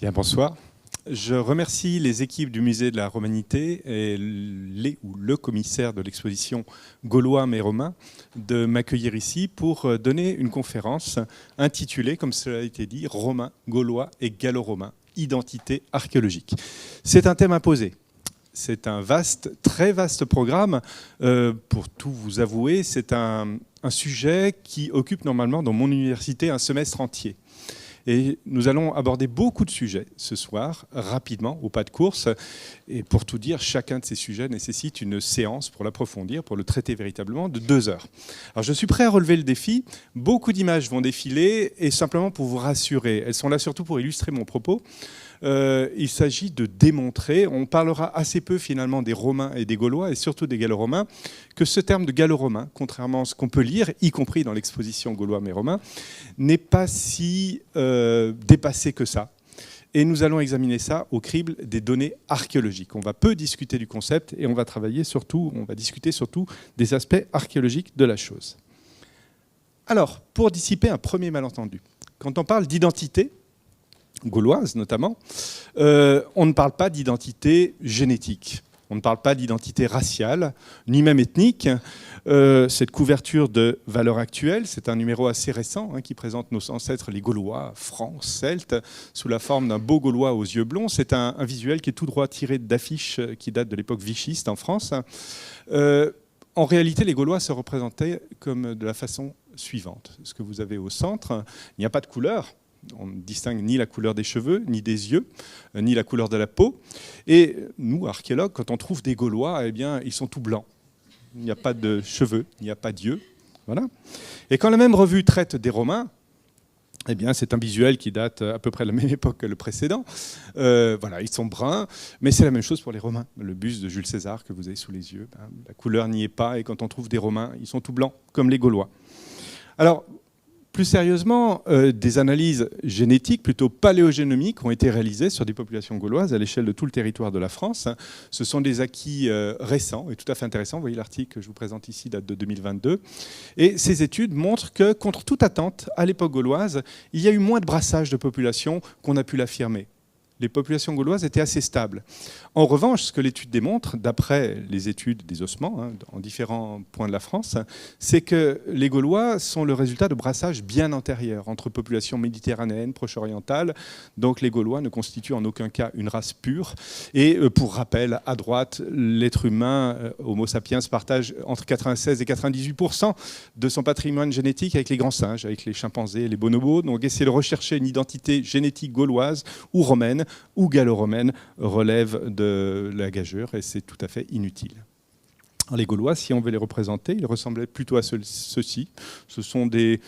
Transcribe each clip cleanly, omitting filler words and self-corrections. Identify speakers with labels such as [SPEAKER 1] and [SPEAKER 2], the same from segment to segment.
[SPEAKER 1] Bien, bonsoir. Je remercie les équipes du Musée de la Romanité et le commissaire de l'exposition Gaulois mais Romains de m'accueillir ici pour donner une conférence intitulée, comme cela a été dit, Romains, Gaulois et Gallo-Romains, identité archéologique. C'est un thème imposé. C'est un très vaste programme. Pour tout vous avouer, c'est un sujet qui occupe normalement dans mon université un semestre entier. Et nous allons aborder beaucoup de sujets ce soir, rapidement, au pas de course. Et pour tout dire, chacun de ces sujets nécessite une séance pour l'approfondir, pour le traiter véritablement, de 2 heures. Alors je suis prêt à relever le défi. Beaucoup d'images vont défiler, et simplement pour vous rassurer, elles sont là surtout pour illustrer mon propos. Il s'agit de démontrer, on parlera assez peu finalement des Romains et des Gaulois, et surtout des Gallo-Romains, que ce terme de Gallo-Romain, contrairement à ce qu'on peut lire, y compris dans l'exposition Gaulois mais Romains, n'est pas si dépassé que ça. Et nous allons examiner ça au crible des données archéologiques. On va peu discuter du concept et on va discuter surtout des aspects archéologiques de la chose. Alors, pour dissiper un premier malentendu, quand on parle d'identité, gauloise notamment, on ne parle pas d'identité génétique, on ne parle pas d'identité raciale, ni même ethnique. Cette couverture de Valeurs Actuelles, c'est un numéro assez récent qui présente nos ancêtres, les Gaulois, francs, celtes, sous la forme d'un beau Gaulois aux yeux blonds. C'est un visuel qui est tout droit tiré d'affiches qui datent de l'époque vichiste en France. En réalité, les Gaulois se représentaient comme de la façon suivante. Ce que vous avez au centre, il n'y a pas de couleur. On ne distingue ni la couleur des cheveux, ni des yeux, ni la couleur de la peau. Et nous, archéologues, quand on trouve des Gaulois, eh bien, ils sont tout blancs. Il n'y a pas de cheveux, il n'y a pas d'yeux. Voilà. Et quand la même revue traite des Romains, eh bien, c'est un visuel qui date à peu près de la même époque que le précédent. Voilà, ils sont bruns, mais c'est la même chose pour les Romains. Le buste de Jules César que vous avez sous les yeux, la couleur n'y est pas, et quand on trouve des Romains, ils sont tout blancs, comme les Gaulois. Alors, plus sérieusement, des analyses génétiques, plutôt paléogénomiques, ont été réalisées sur des populations gauloises à l'échelle de tout le territoire de la France. Ce sont des acquis récents et tout à fait intéressants. Vous voyez, l'article que je vous présente ici date de 2022. Et ces études montrent que, contre toute attente, à l'époque gauloise, il y a eu moins de brassage de populations qu'on a pu l'affirmer. Les populations gauloises étaient assez stables. En revanche, ce que l'étude démontre, d'après les études des ossements, en différents points de la France, c'est que les Gaulois sont le résultat de brassages bien antérieurs entre populations méditerranéennes, proche-orientales. Donc les Gaulois ne constituent en aucun cas une race pure. Et pour rappel, à droite, l'être humain, Homo sapiens, partage entre 96 et 98% de son patrimoine génétique avec les grands singes, avec les chimpanzés et les bonobos. Donc essayer de rechercher une identité génétique gauloise ou romaine, ou gallo-romaine, relève de la gageure, et c'est tout à fait inutile. Alors les Gaulois, si on veut les représenter, ils ressemblaient plutôt à ceux-ci. Ce sont des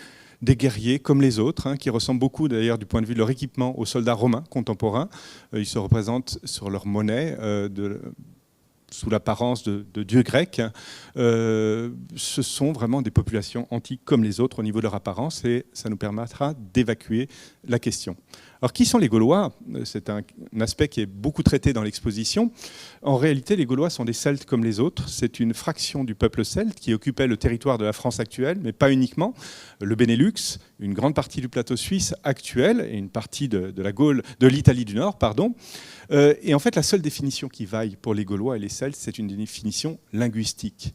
[SPEAKER 1] guerriers comme les autres, qui ressemblent beaucoup d'ailleurs du point de vue de leur équipement aux soldats romains contemporains. Ils se représentent sur leur monnaie sous l'apparence de dieux grecs. Ce sont vraiment des populations antiques comme les autres au niveau de leur apparence, et ça nous permettra d'évacuer la question. Alors, qui sont les Gaulois ? C'est un aspect qui est beaucoup traité dans l'exposition. En réalité, les Gaulois sont des Celtes comme les autres. C'est une fraction du peuple celte qui occupait le territoire de la France actuelle, mais pas uniquement. Le Benelux, une grande partie du plateau suisse actuel et une partie de la Gaule, de l'Italie du Nord, pardon. Et en fait, la seule définition qui vaille pour les Gaulois et les Celtes, c'est une définition linguistique.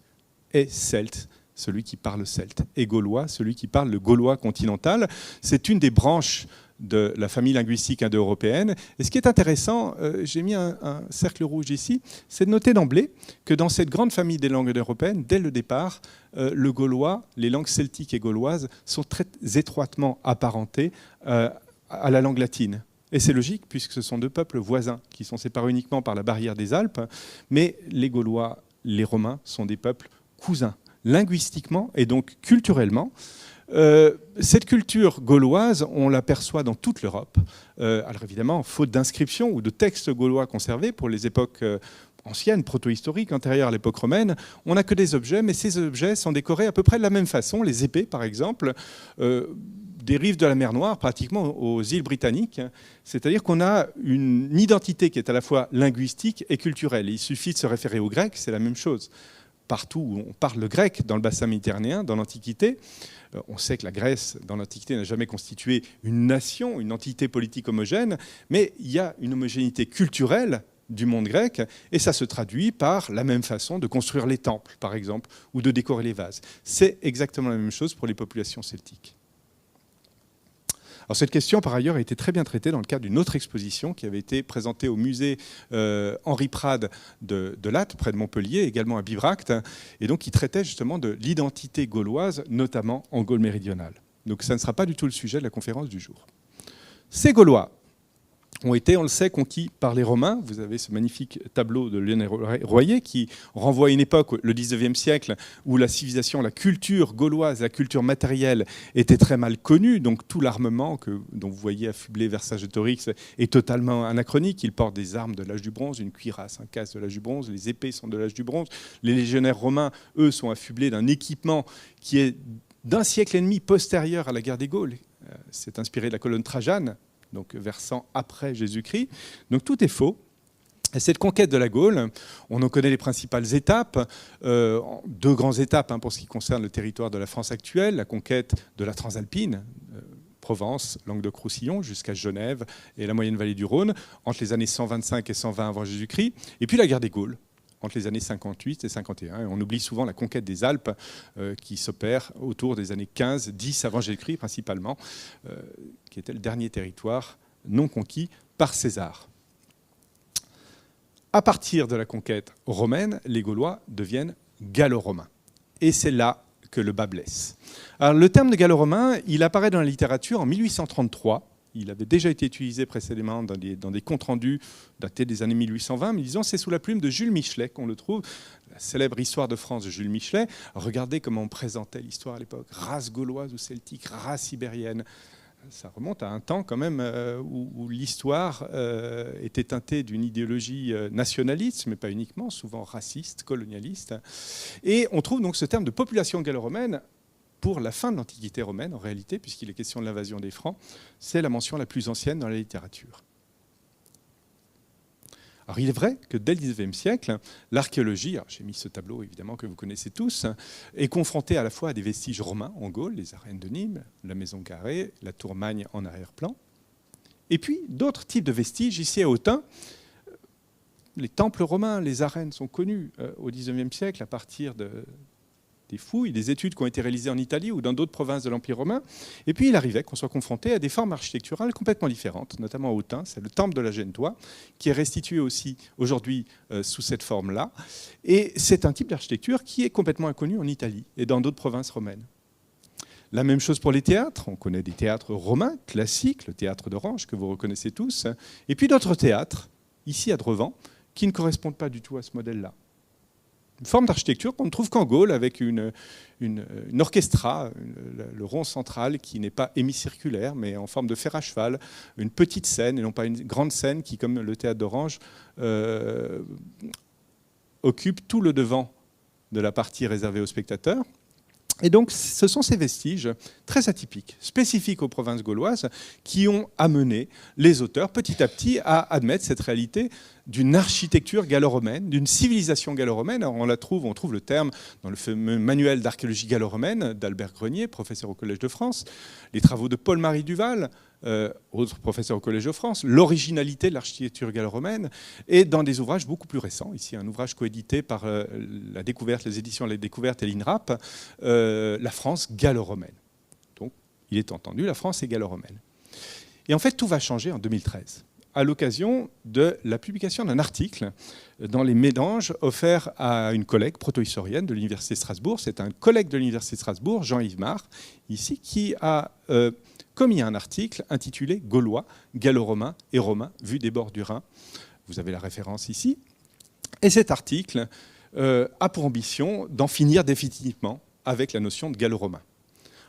[SPEAKER 1] Et celte, celui qui parle celte. Et gaulois, celui qui parle le gaulois continental. C'est une des branches de la famille linguistique indo-européenne. Et ce qui est intéressant, j'ai mis un cercle rouge ici, c'est de noter d'emblée que dans cette grande famille des langues européennes, dès le départ, le gaulois, les langues celtiques et gauloises sont très étroitement apparentées à la langue latine. Et c'est logique, puisque ce sont 2 peuples voisins qui sont séparés uniquement par la barrière des Alpes, mais les Gaulois, les Romains sont des peuples cousins, linguistiquement et donc culturellement. Cette culture gauloise, on l'aperçoit dans toute l'Europe. Alors évidemment, faute d'inscriptions ou de textes gaulois conservés pour les époques anciennes, proto-historiques, antérieures à l'époque romaine, on n'a que des objets, mais ces objets sont décorés à peu près de la même façon. Les épées, par exemple, des rives de la mer Noire, pratiquement aux îles britanniques. C'est-à-dire qu'on a une identité qui est à la fois linguistique et culturelle. Il suffit de se référer aux Grecs, c'est la même chose. partout où on parle le grec, dans le bassin méditerranéen, dans l'Antiquité. On sait que la Grèce, dans l'Antiquité, n'a jamais constitué une nation, une entité politique homogène, mais il y a une homogénéité culturelle du monde grec, et ça se traduit par la même façon de construire les temples, par exemple, ou de décorer les vases. C'est exactement la même chose pour les populations celtiques. Alors cette question, par ailleurs, a été très bien traitée dans le cadre d'une autre exposition qui avait été présentée au musée Henri Prade de Latte, près de Montpellier, également à Bibracte, et donc qui traitait justement de l'identité gauloise, notamment en Gaule méridionale. Donc ça ne sera pas du tout le sujet de la conférence du jour. Ces Gaulois ont été, on le sait, conquis par les Romains. Vous avez ce magnifique tableau de Lionel Royer qui renvoie à une époque, le 19e siècle, où la civilisation, la culture gauloise, la culture matérielle était très mal connue. Donc tout l'armement dont vous voyez affublé Vercingétorix est totalement anachronique. Ils portent des armes de l'âge du bronze, une cuirasse, un casque de l'âge du bronze, les épées sont de l'âge du bronze. Les légionnaires romains, eux, sont affublés d'un équipement qui est d'un siècle et demi postérieur à la guerre des Gaules. C'est inspiré de la colonne Trajane, donc versant après Jésus-Christ. Donc tout est faux. Et cette conquête de la Gaule, on en connaît les principales étapes, deux grandes étapes pour ce qui concerne le territoire de la France actuelle, la conquête de la Transalpine, Provence, Languedoc-Roussillon, jusqu'à Genève et la moyenne vallée du Rhône, entre les années 125 et 120 avant Jésus-Christ, et puis la guerre des Gaules, entre les années 58 et 51. Et on oublie souvent la conquête des Alpes qui s'opère autour des années 15-10 avant Jésus-Christ principalement, qui était le dernier territoire non conquis par César. À partir de la conquête romaine, les Gaulois deviennent gallo-romains. Et c'est là que le bas blesse. Alors, le terme de gallo-romain, il apparaît dans la littérature en 1833. Il avait déjà été utilisé précédemment dans des comptes rendus datés des années 1820, mais disons c'est sous la plume de Jules Michelet qu'on le trouve, la célèbre histoire de France de Jules Michelet. Regardez comment on présentait l'histoire à l'époque, race gauloise ou celtique, race ibérienne. Ça remonte à un temps quand même où l'histoire était teintée d'une idéologie nationaliste, mais pas uniquement, souvent raciste, colonialiste. Et on trouve donc ce terme de population gallo-romaine pour la fin de l'Antiquité romaine, en réalité, puisqu'il est question de l'invasion des Francs. C'est la mention la plus ancienne dans la littérature. Alors il est vrai que dès le XIXe siècle, l'archéologie, j'ai mis ce tableau évidemment que vous connaissez tous, est confrontée à la fois à des vestiges romains en Gaule, les arènes de Nîmes, la maison carrée, la tour Magne en arrière-plan, et puis d'autres types de vestiges ici à Autun. Les temples romains, les arènes sont connus au XIXe siècle à partir des fouilles, des études qui ont été réalisées en Italie ou dans d'autres provinces de l'Empire romain. Et puis il arrivait qu'on soit confronté à des formes architecturales complètement différentes, notamment à Autun, c'est le temple de la Gentois, qui est restitué aussi aujourd'hui sous cette forme-là. Et c'est un type d'architecture qui est complètement inconnu en Italie et dans d'autres provinces romaines. La même chose pour les théâtres. On connaît des théâtres romains classiques, le théâtre d'Orange que vous reconnaissez tous, et puis d'autres théâtres, ici à Drevant, qui ne correspondent pas du tout à ce modèle-là. Une forme d'architecture qu'on ne trouve qu'en Gaule, avec une orchestra, le rond central qui n'est pas hémicirculaire, mais en forme de fer à cheval, une petite scène, et non pas une grande scène qui, comme le théâtre d'Orange, occupe tout le devant de la partie réservée aux spectateurs. Et donc, ce sont ces vestiges très atypiques, spécifiques aux provinces gauloises, qui ont amené les auteurs petit à petit à admettre cette réalité d'une architecture gallo-romaine, d'une civilisation gallo-romaine. Alors on trouve le terme dans le fameux manuel d'archéologie gallo-romaine d'Albert Grenier, professeur au Collège de France, les travaux de Paul-Marie Duval, autre professeur au Collège de France, l'originalité de l'architecture gallo-romaine, et dans des ouvrages beaucoup plus récents. Ici, un ouvrage coédité par la Découverte, les éditions La Découverte et l'INRAP, La France gallo-romaine. Donc, il est entendu, la France est gallo-romaine. Et en fait, tout va changer en 2013. À l'occasion de la publication d'un article dans les Médanges offert à une collègue proto-historienne de l'Université de Strasbourg. C'est un collègue de l'Université de Strasbourg, Jean-Yves Marre, ici, qui a commis un article intitulé « Gaulois, gallo-romains et romains vus des bords du Rhin ». Vous avez la référence ici. Et cet article a pour ambition d'en finir définitivement avec la notion de gallo-romain.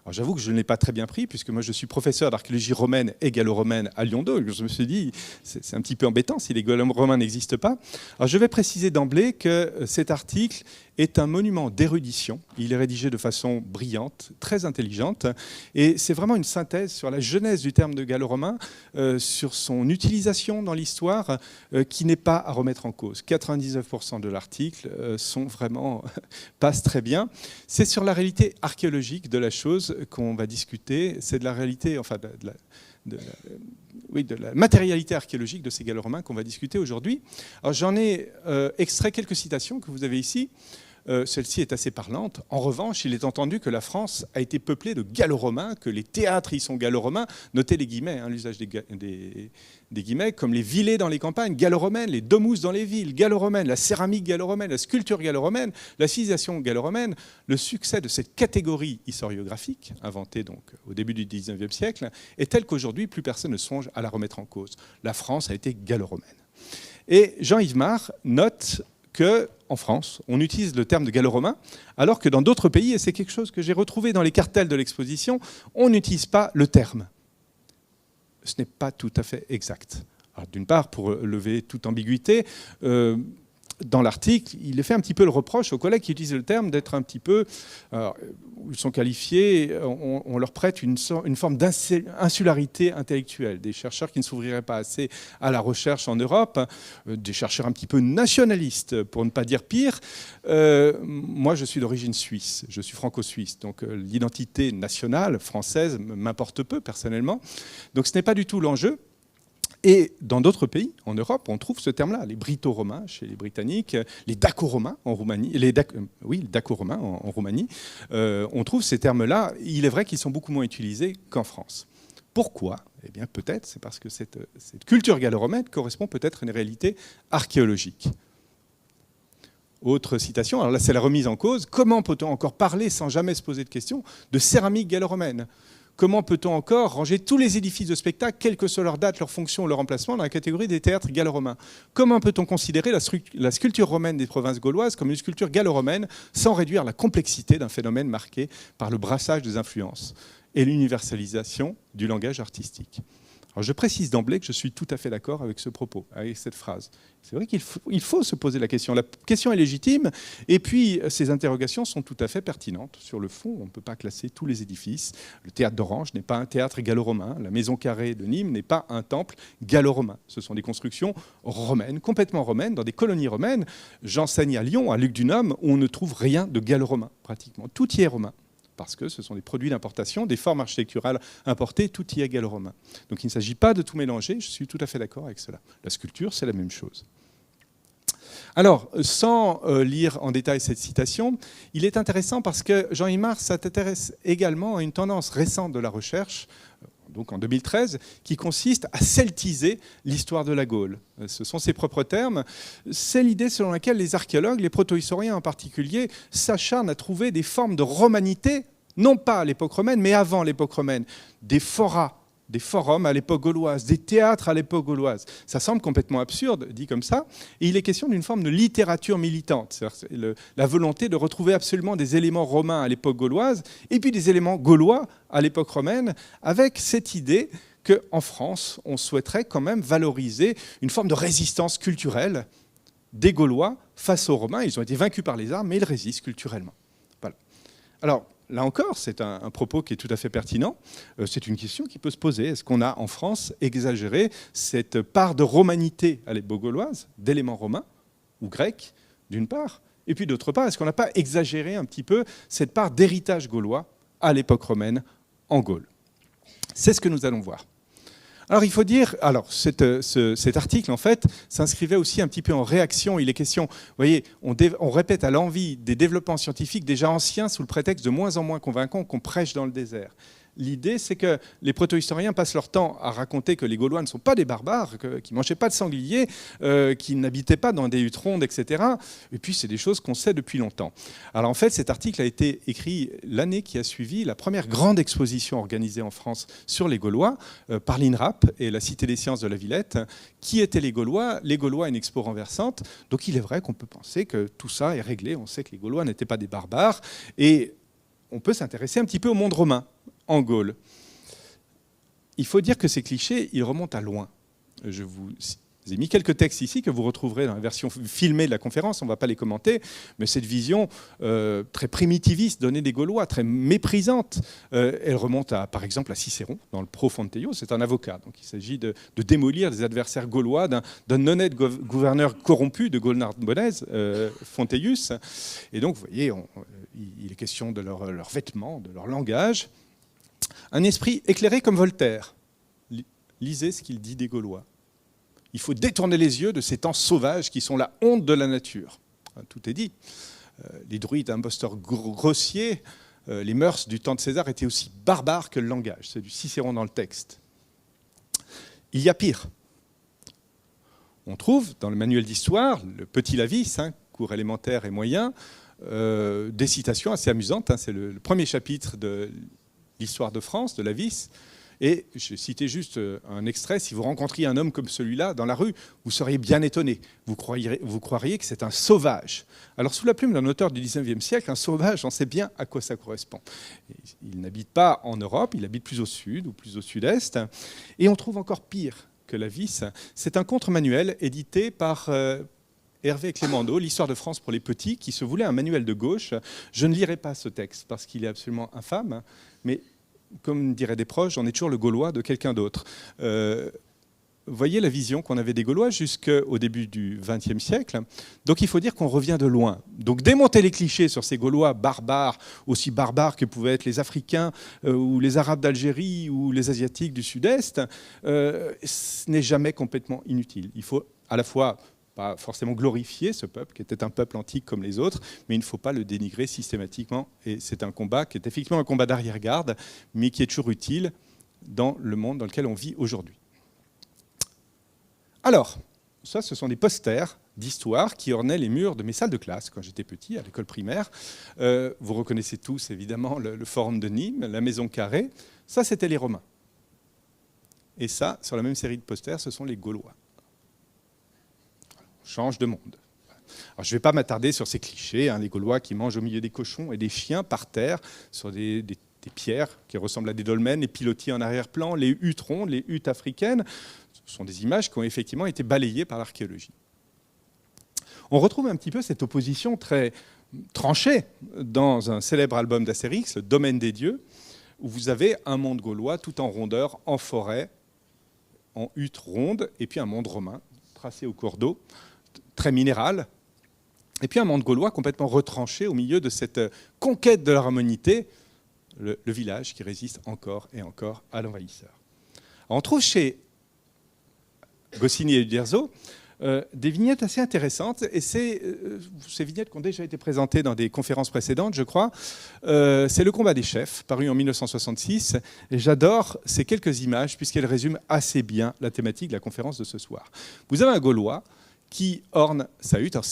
[SPEAKER 1] Alors j'avoue que je ne l'ai pas très bien pris, puisque moi je suis professeur d'archéologie romaine et gallo-romaine à Lyon 2. Je me suis dit, c'est un petit peu embêtant si les gallo-romains n'existent pas. Alors je vais préciser d'emblée que cet article est un monument d'érudition. Il est rédigé de façon brillante, très intelligente, et c'est vraiment une synthèse sur la genèse du terme de gallo-romain, sur son utilisation dans l'histoire, qui n'est pas à remettre en cause. 99% de l'article passent très bien. C'est sur la réalité archéologique de la chose qu'on va discuter. C'est de la réalité, enfin de la matérialité archéologique de ces gallo-romains qu'on va discuter aujourd'hui. Alors j'en ai extrait quelques citations que vous avez ici. Celle-ci est assez parlante. En revanche, il est entendu que la France a été peuplée de gallo-romains, que les théâtres y sont gallo-romains. Notez les guillemets, l'usage des guillemets, comme les villets dans les campagnes gallo-romaines, les domus dans les villes gallo-romaines, la céramique gallo-romaine, la sculpture gallo-romaine, la civilisation gallo-romaine. Le succès de cette catégorie historiographique, inventée donc au début du XIXe siècle, est tel qu'aujourd'hui, plus personne ne songe à la remettre en cause. La France a été gallo-romaine. Et Jean-Yves Mar note qu'en France, on utilise le terme de gallo-romain, alors que dans d'autres pays, et c'est quelque chose que j'ai retrouvé dans les cartels de l'exposition, on n'utilise pas le terme. Ce n'est pas tout à fait exact. D'une part, pour lever toute ambiguïté, dans l'article, il est fait un petit peu le reproche aux collègues qui utilisent le terme d'être un petit peu... Alors, ils sont qualifiés, on leur prête une forme d'insularité intellectuelle, des chercheurs qui ne s'ouvriraient pas assez à la recherche en Europe, des chercheurs un petit peu nationalistes, pour ne pas dire pire. Moi, je suis d'origine suisse, je suis franco-suisse, donc l'identité nationale française m'importe peu personnellement. Donc ce n'est pas du tout l'enjeu. Et dans d'autres pays, en Europe, on trouve ce terme-là, les Brito-romains chez les Britanniques, les Daco-romains en Roumanie, les Daco-romains en Roumanie, on trouve ces termes-là. Il est vrai qu'ils sont beaucoup moins utilisés qu'en France. Pourquoi ? Eh bien, peut-être, c'est parce que cette culture gallo-romaine correspond peut-être à une réalité archéologique. Autre citation, alors là, c'est la remise en cause. Comment peut-on encore parler, sans jamais se poser de questions, de céramique gallo-romaine ? Comment peut-on encore ranger tous les édifices de spectacle, quelle que soit leur date, leur fonction, leur emplacement, dans la catégorie des théâtres gallo-romains ? Comment peut-on considérer la sculpture romaine des provinces gauloises comme une sculpture gallo-romaine sans réduire la complexité d'un phénomène marqué par le brassage des influences et l'universalisation du langage artistique ? Alors je précise d'emblée que je suis tout à fait d'accord avec ce propos, avec cette phrase. C'est vrai qu'il faut se poser la question. La question est légitime, et puis ces interrogations sont tout à fait pertinentes. Sur le fond, on ne peut pas classer tous les édifices. Le théâtre d'Orange n'est pas un théâtre gallo-romain. La maison carrée de Nîmes n'est pas un temple gallo-romain. Ce sont des constructions romaines, complètement romaines, dans des colonies romaines. J'enseigne à Lyon, à Luc-du-Nôme, où on ne trouve rien de gallo-romain, pratiquement. Tout y est romain, parce que ce sont des produits d'importation, des formes architecturales importées, tout y est gallo-romain. Donc il ne s'agit pas de tout mélanger, je suis tout à fait d'accord avec cela. La sculpture, c'est la même chose. Alors, sans lire en détail cette citation, il est intéressant parce que Jean-Yves Mar s'intéresse également à une tendance récente de la recherche, donc en 2013, qui consiste à celtiser l'histoire de la Gaule. Ce sont ses propres termes. C'est l'idée selon laquelle les archéologues, les proto-historiens en particulier, s'acharnent à trouver des formes de romanité, non pas à l'époque romaine, mais avant l'époque romaine, des forats, des forums à l'époque gauloise, des théâtres à l'époque gauloise. Ça semble complètement absurde, dit comme ça. Et il est question d'une forme de littérature militante, c'est-à-dire la volonté de retrouver absolument des éléments romains à l'époque gauloise et puis des éléments gaulois à l'époque romaine, avec cette idée qu'en France, on souhaiterait quand même valoriser une forme de résistance culturelle des Gaulois face aux Romains. Ils ont été vaincus par les armes, mais ils résistent culturellement. Voilà. Alors, là encore, c'est un propos qui est tout à fait pertinent. C'est une question qui peut se poser. Est-ce qu'on a en France exagéré cette part de romanité à l'époque gauloise, d'éléments romains ou grecs, d'une part, et puis d'autre part, est-ce qu'on n'a pas exagéré un petit peu cette part d'héritage gaulois à l'époque romaine en Gaule ? C'est ce que nous allons voir. Alors il faut dire, cet article en fait s'inscrivait aussi un petit peu en réaction. Il est question, vous voyez, on répète à l'envi des développements scientifiques déjà anciens sous le prétexte de moins en moins convaincants qu'on prêche dans le désert. L'idée, c'est que les proto-historiens passent leur temps à raconter que les Gaulois ne sont pas des barbares, qu'ils ne mangeaient pas de sangliers, qu'ils n'habitaient pas dans des huttes rondes, etc. Et puis, c'est des choses qu'on sait depuis longtemps. Alors, en fait, cet article a été écrit l'année qui a suivi la première grande exposition organisée en France sur les Gaulois par l'INRAP et la Cité des Sciences de la Villette. Qui étaient les Gaulois ? Les Gaulois, une expo renversante. Donc, il est vrai qu'on peut penser que tout ça est réglé. On sait que les Gaulois n'étaient pas des barbares. Et on peut s'intéresser un petit peu au monde romain, en Gaule. Il faut dire que ces clichés, ils remontent à loin. Je vous ai mis quelques textes ici que vous retrouverez dans la version filmée de la conférence, on ne va pas les commenter, mais cette vision très primitiviste donnée des Gaulois, très méprisante, elle remonte par exemple à Cicéron, dans le Pro Fonteius, c'est un avocat. Donc il s'agit de démolir les adversaires gaulois d'un honnête gouverneur corrompu de Gaule-Narbonnaise, Fonteius. Et donc vous voyez, il est question de leurs vêtements, de leur langage. Un esprit éclairé comme Voltaire. Lisez ce qu'il dit des Gaulois. Il faut détourner les yeux de ces temps sauvages qui sont la honte de la nature. Tout est dit. Les druides imposteurs grossiers, les mœurs du temps de César étaient aussi barbares que le langage. C'est du Cicéron dans le texte. Il y a pire. On trouve dans le manuel d'histoire, le Petit Lavis, cours élémentaire et moyen, des citations assez amusantes. C'est le premier chapitre de l'histoire de France, de Lavis. Et je citais juste un extrait. Si vous rencontriez un homme comme celui-là dans la rue, vous seriez bien étonné. Vous croiriez que c'est un sauvage. Alors, sous la plume d'un auteur du XIXe siècle, un sauvage, on sait bien à quoi ça correspond. Il n'habite pas en Europe, il habite plus au sud ou plus au sud-est. Et on trouve encore pire que Lavis. C'est un contre-manuel édité par Hervé Clémendeau, l'histoire de France pour les petits, qui se voulait un manuel de gauche. Je ne lirai pas ce texte parce qu'il est absolument infâme, mais comme diraient des proches, on est toujours le Gaulois de quelqu'un d'autre. Voyez la vision qu'on avait des Gaulois jusqu'au début du XXe siècle. Donc il faut dire qu'on revient de loin. Donc démonter les clichés sur ces Gaulois barbares, aussi barbares que pouvaient être les Africains ou les Arabes d'Algérie ou les Asiatiques du Sud-Est, ce n'est jamais complètement inutile. Il faut à la fois pas forcément glorifier ce peuple, qui était un peuple antique comme les autres, mais il ne faut pas le dénigrer systématiquement. Et c'est un combat qui est effectivement un combat d'arrière-garde, mais qui est toujours utile dans le monde dans lequel on vit aujourd'hui. Alors, ça, ce sont des posters d'histoire qui ornaient les murs de mes salles de classe quand j'étais petit, à l'école primaire. Vous reconnaissez tous, évidemment, le forum de Nîmes, la maison carrée. Ça, c'était les Romains. Et ça, sur la même série de posters, ce sont les Gaulois. Change de monde. Alors, je ne vais pas m'attarder sur ces clichés, les Gaulois qui mangent au milieu des cochons et des chiens par terre, sur des pierres qui ressemblent à des dolmens, les pilotis en arrière-plan, les huttes rondes, les huttes africaines. Ce sont des images qui ont effectivement été balayées par l'archéologie. On retrouve un petit peu cette opposition très tranchée dans un célèbre album d'Astérix, Le Domaine des dieux, où vous avez un monde gaulois tout en rondeur, en forêt, en huttes rondes, et puis un monde romain, tracé au cours d'eau, très minéral, et puis un monde gaulois complètement retranché au milieu de cette conquête de la romanité, le village qui résiste encore et encore à l'envahisseur. On trouve chez Goscinny et Uderzo des vignettes assez intéressantes, et ces vignettes qui ont déjà été présentées dans des conférences précédentes, je crois. C'est Le combat des chefs, paru en 1966, et j'adore ces quelques images puisqu'elles résument assez bien la thématique de la conférence de ce soir. Vous avez un Gaulois qui orne sa hutte. Alors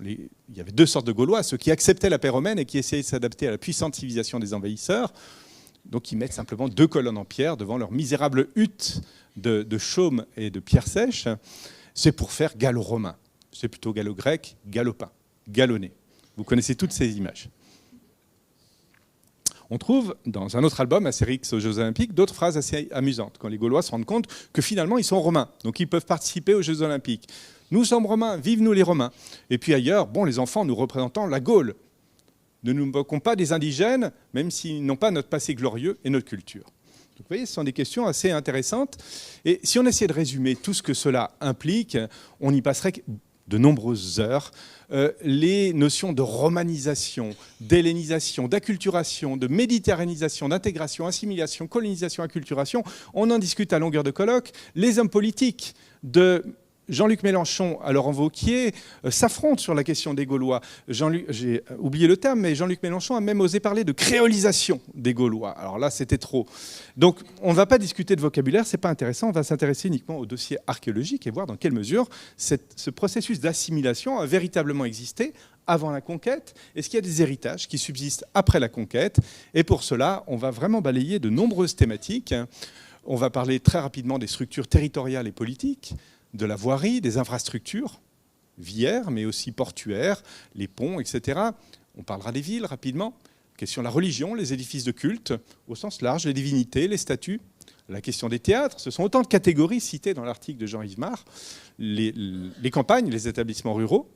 [SPEAKER 1] il y avait deux sortes de Gaulois, ceux qui acceptaient la paix romaine et qui essayaient de s'adapter à la puissante civilisation des envahisseurs. Donc ils mettent simplement deux colonnes en pierre devant leur misérable hutte de chaume et de pierre sèche. C'est pour faire gallo-romain. C'est plutôt gallo-grec, galopin, galonné. Vous connaissez toutes ces images. On trouve dans un autre album, Astérix aux Jeux Olympiques, d'autres phrases assez amusantes, quand les Gaulois se rendent compte que finalement ils sont romains, donc ils peuvent participer aux Jeux Olympiques. Nous sommes romains, vive nous les Romains. Et puis ailleurs, bon, les enfants, nous représentons la Gaule. Ne nous moquons pas des indigènes, même s'ils n'ont pas notre passé glorieux et notre culture. Donc, vous voyez, ce sont des questions assez intéressantes. Et si on essayait de résumer tout ce que cela implique, on y passerait de nombreuses heures. Les notions de romanisation, d'hellénisation, d'acculturation, de méditerranisation, d'intégration, assimilation, colonisation, acculturation, on en discute à longueur de colloque. Les hommes politiques de Jean-Luc Mélenchon à Laurent Wauquiez s'affrontent sur la question des Gaulois. J'ai oublié le terme, mais Jean-Luc Mélenchon a même osé parler de créolisation des Gaulois. Alors là, c'était trop. Donc, on ne va pas discuter de vocabulaire, ce n'est pas intéressant. On va s'intéresser uniquement au dossier archéologique et voir dans quelle mesure ce processus d'assimilation a véritablement existé avant la conquête. Est-ce qu'il y a des héritages qui subsistent après la conquête? Et pour cela, on va vraiment balayer de nombreuses thématiques. On va parler très rapidement des structures territoriales et politiques, de la voirie, des infrastructures viaires, mais aussi portuaires, les ponts, etc. On parlera des villes rapidement. question de la religion, les édifices de culte, au sens large, les divinités, les statues, la question des théâtres. Ce sont autant de catégories citées dans l'article de Jean-Yves Marre. Les campagnes, les établissements ruraux,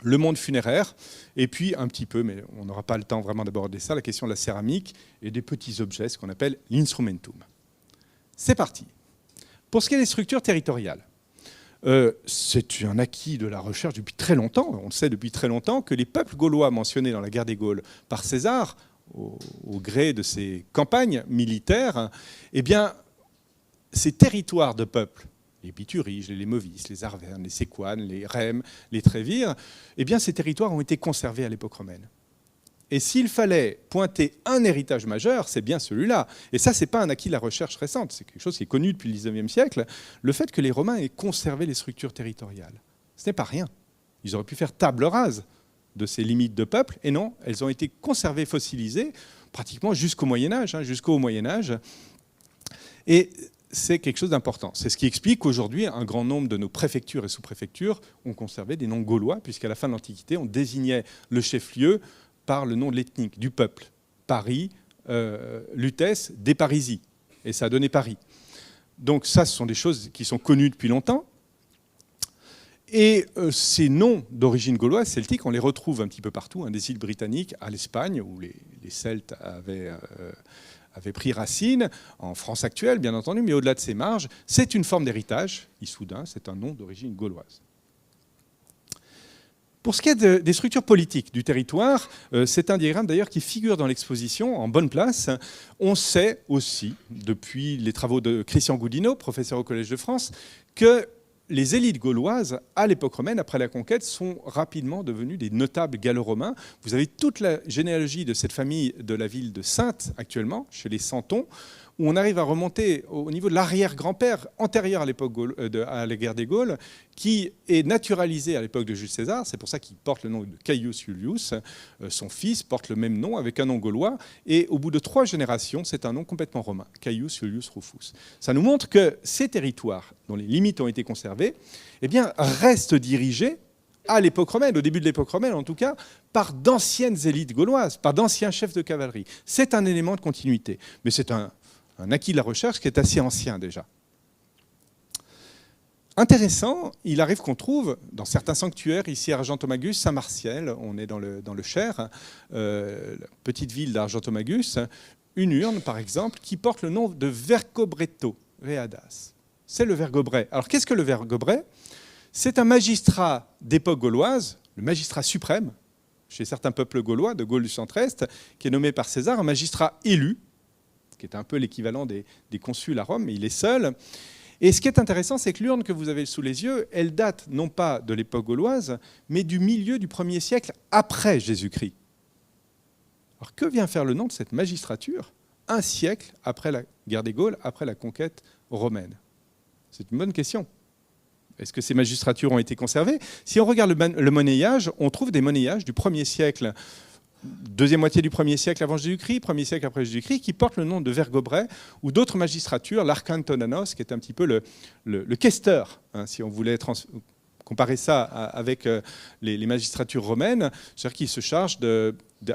[SPEAKER 1] le monde funéraire, et puis un petit peu, mais on n'aura pas le temps vraiment d'aborder ça, la question de la céramique et des petits objets, ce qu'on appelle l'instrumentum. C'est parti. Pour ce qui est des structures territoriales, c'est un acquis de la recherche depuis très longtemps. On sait depuis très longtemps que les peuples gaulois mentionnés dans la guerre des Gaules par César, au gré de ses campagnes militaires, eh bien, ces territoires de peuples, les Bituriges, les Lémovis, les Arvernes, les Séquanes, les Rèmes, les Trévires, eh bien, ces territoires ont été conservés à l'époque romaine. Et s'il fallait pointer un héritage majeur, c'est bien celui-là. Et ça, ce n'est pas un acquis de la recherche récente, c'est quelque chose qui est connu depuis le XIXe siècle, le fait que les Romains aient conservé les structures territoriales. Ce n'est pas rien. Ils auraient pu faire table rase de ces limites de peuple, et non, elles ont été conservées, fossilisées, pratiquement jusqu'au Moyen-Âge, Et c'est quelque chose d'important. C'est ce qui explique qu'aujourd'hui, un grand nombre de nos préfectures et sous-préfectures ont conservé des noms gaulois, puisqu'à la fin de l'Antiquité, on désignait le chef-lieu par le nom de l'ethnique, du peuple. Paris, Lutèce, des Parisis. Et ça a donné Paris. Donc ça, ce sont des choses qui sont connues depuis longtemps. Et ces noms d'origine gauloise, celtique, on les retrouve un petit peu partout, des îles britanniques à l'Espagne, où les Celtes avaient pris racine, en France actuelle, bien entendu, mais au-delà de ces marges, c'est une forme d'héritage. Issoudun, c'est un nom d'origine gauloise. Pour ce qui est des structures politiques du territoire, c'est un diagramme d'ailleurs qui figure dans l'exposition en bonne place. On sait aussi, depuis les travaux de Christian Goudineau, professeur au Collège de France, que les élites gauloises, à l'époque romaine, après la conquête, sont rapidement devenues des notables gallo-romains. Vous avez toute la généalogie de cette famille de la ville de Saintes, actuellement, chez les Santons, où on arrive à remonter au niveau de l'arrière-grand-père antérieur à l'époque à la guerre des Gaules, qui est naturalisé à l'époque de Jules César. C'est pour ça qu'il porte le nom de Caius Iulius. Son fils porte le même nom avec un nom gaulois. Et au bout de 3 générations, c'est un nom complètement romain, Caius Iulius Rufus. Ça nous montre que ces territoires, dont les limites ont été conservées, eh bien, restent dirigés à l'époque romaine, au début de l'époque romaine en tout cas, par d'anciennes élites gauloises, par d'anciens chefs de cavalerie. C'est un élément de continuité. Mais c'est un acquis de la recherche qui est assez ancien déjà. Intéressant, il arrive qu'on trouve dans certains sanctuaires, ici à Argentomagus, Saint-Martial, on est dans le Cher, la petite ville d'Argentomagus, une urne par exemple qui porte le nom de Vercobretto Readas. C'est le Vergobret. Alors qu'est-ce que le Vergobret ? C'est un magistrat d'époque gauloise, le magistrat suprême, chez certains peuples gaulois de Gaule du centre-est, qui est nommé par César, un magistrat élu, qui est un peu l'équivalent des consuls à Rome, mais il est seul. Et ce qui est intéressant, c'est que l'urne que vous avez sous les yeux, elle date non pas de l'époque gauloise, mais du milieu du 1er siècle après Jésus-Christ. Alors que vient faire le nom de cette magistrature un siècle après la guerre des Gaules, après la conquête romaine? C'est une bonne question. Est-ce que ces magistratures ont été conservées? Si on regarde le monnayage, on trouve des monnayages du 1er siècle, deuxième moitié du 1er siècle avant Jésus-Christ, 1er siècle après Jésus-Christ, qui portent le nom de Vergobret, ou d'autres magistratures, l'Arcantonanos, qui est un petit peu le questeur, hein, si on voulait comparer ça avec les magistratures romaines, c'est-à-dire qui se chargent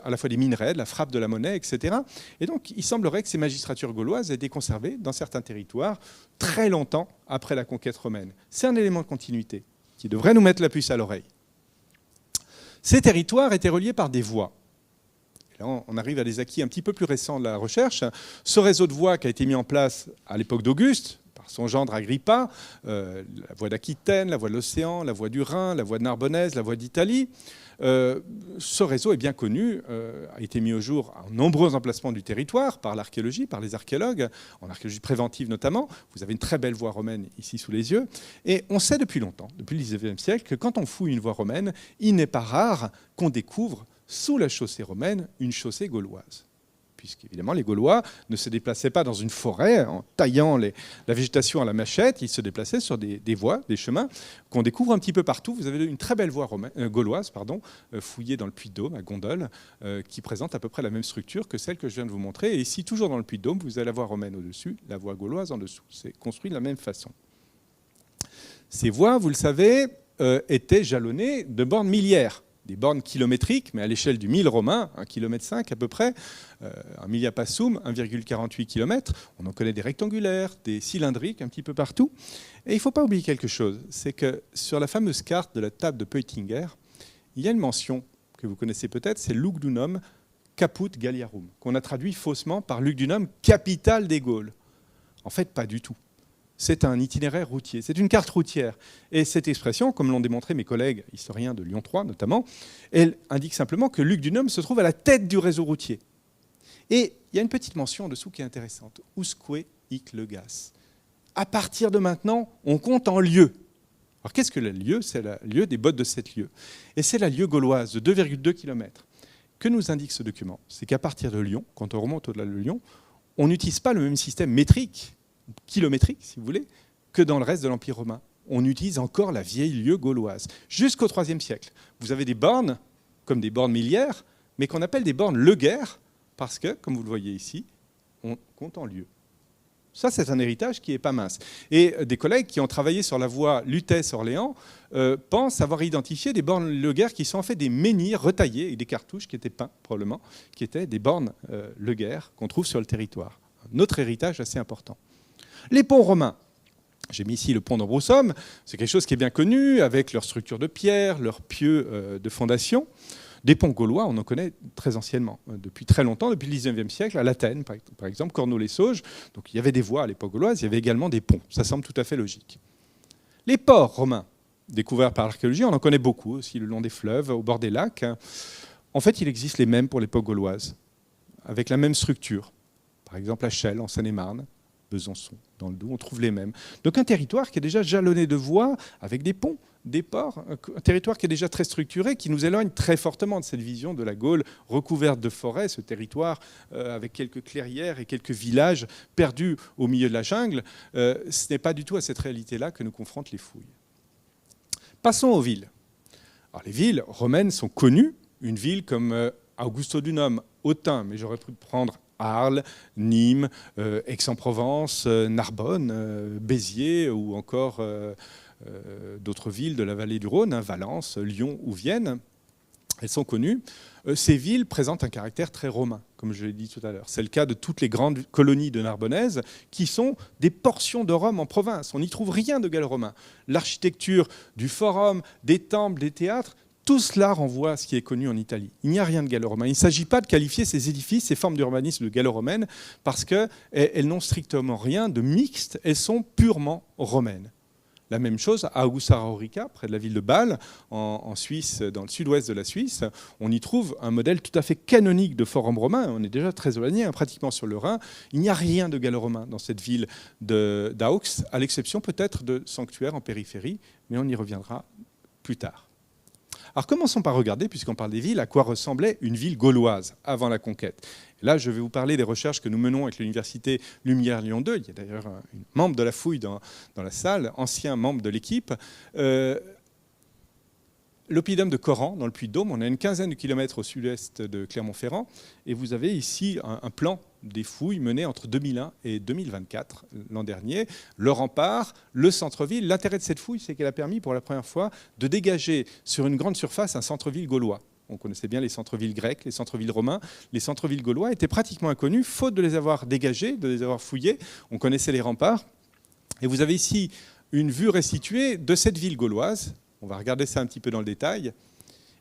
[SPEAKER 1] à la fois des minerais, de la frappe de la monnaie, etc. Et donc, il semblerait que ces magistratures gauloises aient été conservées dans certains territoires très longtemps après la conquête romaine. C'est un élément de continuité qui devrait nous mettre la puce à l'oreille. Ces territoires étaient reliés par des voies. Et là, on arrive à des acquis un petit peu plus récents de la recherche. Ce réseau de voies qui a été mis en place à l'époque d'Auguste, par son gendre Agrippa, la voie d'Aquitaine, la voie de l'Océan, la voie du Rhin, la voie de Narbonnaise, la voie d'Italie. Ce réseau est bien connu, a été mis au jour à nombreux emplacements du territoire par l'archéologie, par les archéologues, en archéologie préventive notamment. Vous avez une très belle voie romaine ici sous les yeux. Et on sait depuis longtemps, depuis le XIXe siècle, que quand on fouille une voie romaine, il n'est pas rare qu'on découvre sous la chaussée romaine une chaussée gauloise. Puisqu'évidemment, les Gaulois ne se déplaçaient pas dans une forêt en taillant la végétation à la machette, ils se déplaçaient sur des voies, des chemins qu'on découvre un petit peu partout. Vous avez une très belle voie gauloise, fouillée dans le Puy-de-Dôme, à Gondole, qui présente à peu près la même structure que celle que je viens de vous montrer. Et ici, toujours dans le Puy-de-Dôme, vous avez la voie romaine au-dessus, la voie gauloise en dessous. C'est construit de la même façon. Ces voies, vous le savez, étaient jalonnées de bornes miliaires, des bornes kilométriques, mais à l'échelle du 1000 romain, 1,5 km à peu près, un milia passum, 1,48 km. On en connaît des rectangulaires, des cylindriques, un petit peu partout. Et il ne faut pas oublier quelque chose, c'est que sur la fameuse carte de la table de Peutinger, il y a une mention que vous connaissez peut-être, c'est Lugdunum Caput Galliarum, qu'on a traduit faussement par Lugdunum, capitale des Gaules. En fait, pas du tout. C'est un itinéraire routier, c'est une carte routière. Et cette expression, comme l'ont démontré mes collègues historiens de Lyon 3 notamment, elle indique simplement que Lugdunum se trouve à la tête du réseau routier. Et il y a une petite mention en dessous qui est intéressante. Usque hic legas. À partir de maintenant, on compte en lieues. Alors qu'est-ce que la lieue? C'est la lieue des bottes de 7 lieues. Et c'est la lieue gauloise de 2,2 km. Que nous indique ce document? C'est qu'à partir de Lyon, quand on remonte au-delà de Lyon, on n'utilise pas le même système métrique, kilométrique si vous voulez, que dans le reste de l'Empire romain. On utilise encore la vieille lieue gauloise. Jusqu'au IIIe siècle, vous avez des bornes, comme des bornes milliaires, mais qu'on appelle des bornes leguaires, parce que, comme vous le voyez ici, on compte en lieues. Ça, c'est un héritage qui n'est pas mince. Et des collègues qui ont travaillé sur la voie Lutèce-Orléans pensent avoir identifié des bornes leguaires qui sont en fait des menhirs retaillés avec des cartouches qui étaient peints, probablement, qui étaient des bornes leguaires qu'on trouve sur le territoire. Un autre héritage assez important. Les ponts romains. J'ai mis ici le pont d'Ambroussomme. C'est quelque chose qui est bien connu, avec leur structure de pierre, leurs pieux de fondation. Des ponts gaulois, on en connaît très anciennement, depuis très longtemps, depuis le XIXe siècle, à l'Athènes, par exemple, Corneau-les-Sauges. Donc il y avait des voies à l'époque gauloise, il y avait également des ponts. Ça semble tout à fait logique. Les ports romains, découverts par l'archéologie, on en connaît beaucoup, aussi le long des fleuves, au bord des lacs. En fait, il existe les mêmes pour l'époque gauloise, avec la même structure. Par exemple, à Chelles, en Seine-et-Marne, Besançon, dans le Doubs, on trouve les mêmes. Donc un territoire qui est déjà jalonné de voies, avec des ponts, des ports, un territoire qui est déjà très structuré, qui nous éloigne très fortement de cette vision de la Gaule recouverte de forêts, ce territoire avec quelques clairières et quelques villages perdus au milieu de la jungle. Ce n'est pas du tout à cette réalité-là que nous confrontent les fouilles. Passons aux villes. Alors, les villes romaines sont connues. Une ville comme Augustodunum, Autun, mais j'aurais pu prendre Arles, Nîmes, Aix-en-Provence, Narbonne, Béziers ou encore d'autres villes de la vallée du Rhône, Valence, Lyon ou Vienne. Elles sont connues. Ces villes présentent un caractère très romain, comme je l'ai dit tout à l'heure. C'est le cas de toutes les grandes colonies de Narbonnaises qui sont des portions de Rome en province. On n'y trouve rien de gallo-romain. L'architecture du forum, des temples, des théâtres, tout cela renvoie à ce qui est connu en Italie. Il n'y a rien de gallo-romain. Il ne s'agit pas de qualifier ces édifices, ces formes d'urbanisme de gallo-romaines, parce qu'elles n'ont strictement rien de mixte, elles sont purement romaines. La même chose à Augusta Raurica, près de la ville de Bâle, en Suisse, dans le sud-ouest de la Suisse. On y trouve un modèle tout à fait canonique de forum romain. On est déjà très éloigné, pratiquement sur le Rhin. Il n'y a rien de gallo-romain dans cette ville d'Aux, à l'exception peut-être de sanctuaires en périphérie, mais on y reviendra plus tard. Alors commençons par regarder, puisqu'on parle des villes, à quoi ressemblait une ville gauloise avant la conquête. Et là, je vais vous parler des recherches que nous menons avec l'université Lumière Lyon 2. Il y a d'ailleurs un membre de la fouille dans la salle, ancien membre de l'équipe. L'oppidum de Coran, dans le Puy-de-Dôme, on a une quinzaine de kilomètres au sud-est de Clermont-Ferrand. Et vous avez ici un plan des fouilles menées entre 2001 et 2024, l'an dernier. Le rempart, le centre-ville. L'intérêt de cette fouille, c'est qu'elle a permis pour la première fois de dégager sur une grande surface un centre-ville gaulois. On connaissait bien les centres-villes grecs, les centres-villes romains. Les centres-villes gaulois étaient pratiquement inconnus, faute de les avoir dégagés, de les avoir fouillés. On connaissait les remparts. Et vous avez ici une vue restituée de cette ville gauloise. On va regarder ça un petit peu dans le détail.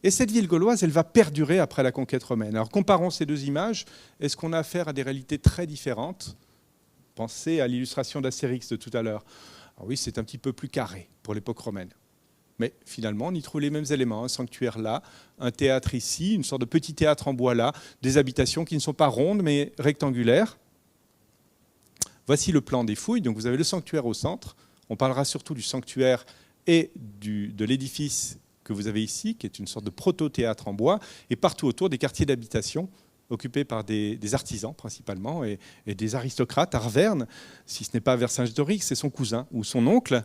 [SPEAKER 1] Et cette ville gauloise, elle va perdurer après la conquête romaine. Alors comparons ces deux images. Est-ce qu'on a affaire à des réalités très différentes? Pensez à l'illustration d'Astérix de tout à l'heure. Alors oui, c'est un petit peu plus carré pour l'époque romaine. Mais finalement, on y trouve les mêmes éléments. Un sanctuaire là, un théâtre ici, une sorte de petit théâtre en bois là, des habitations qui ne sont pas rondes mais rectangulaires. Voici le plan des fouilles. Donc vous avez le sanctuaire au centre. On parlera surtout du sanctuaire et de l'édifice que vous avez ici, qui est une sorte de proto-théâtre en bois, et partout autour des quartiers d'habitation occupés par des artisans principalement et des aristocrates. Arverne, si ce n'est pas Vercingétorix, c'est son cousin ou son oncle.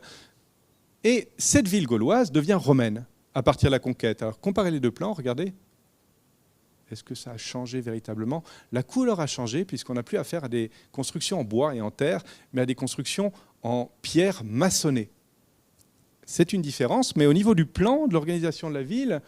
[SPEAKER 1] Et cette ville gauloise devient romaine à partir de la conquête. Alors comparez les deux plans, regardez. Est-ce que ça a changé véritablement? La couleur a changé puisqu'on n'a plus affaire à des constructions en bois et en terre, mais à des constructions en pierre maçonnée. C'est une différence, mais au niveau du plan, de l'organisation de la ville,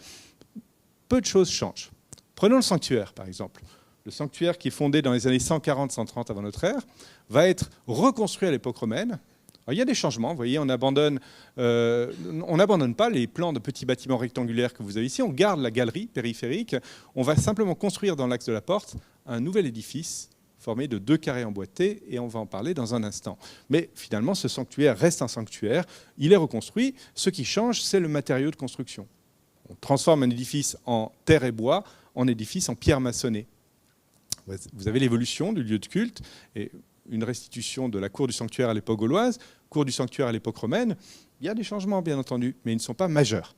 [SPEAKER 1] peu de choses changent. Prenons le sanctuaire, par exemple. Le sanctuaire qui est fondé dans les années 140-130 avant notre ère va être reconstruit à l'époque romaine. Alors, il y a des changements, vous voyez, on n'abandonne pas les plans de petits bâtiments rectangulaires que vous avez ici, on garde la galerie périphérique, on va simplement construire dans l'axe de la porte un nouvel édifice formé de 2 carrés emboîtés, et on va en parler dans un instant. Mais finalement, ce sanctuaire reste un sanctuaire, il est reconstruit, ce qui change, c'est le matériau de construction. On transforme un édifice en terre et bois en édifice en pierre maçonnée. Vous avez l'évolution du lieu de culte, et une restitution de la cour du sanctuaire à l'époque gauloise, cour du sanctuaire à l'époque romaine. Il y a des changements, bien entendu, mais ils ne sont pas majeurs.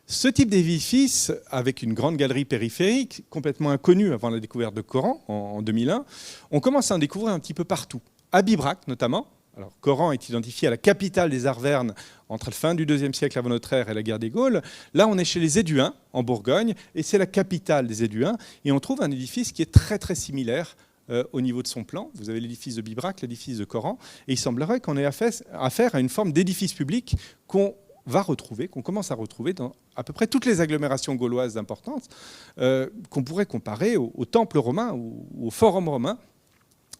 [SPEAKER 1] Ce type d'édifice, avec une grande galerie périphérique, complètement inconnue avant la découverte de Coran, en 2001, on commence à en découvrir un petit peu partout. À Bibracte, notamment. Alors, Coran est identifié à la capitale des Arvernes entre la fin du IIe siècle avant notre ère et la guerre des Gaules. Là, on est chez les Éduins, en Bourgogne, et c'est la capitale des Éduins. Et on trouve un édifice qui est très, très similaire au niveau de son plan. Vous avez l'édifice de Bibracte, l'édifice de Coran, et il semblerait qu'on ait affaire à une forme d'édifice public qu'on commence à retrouver dans à peu près toutes les agglomérations gauloises d'importance, qu'on pourrait comparer au temple romain ou au forum romain,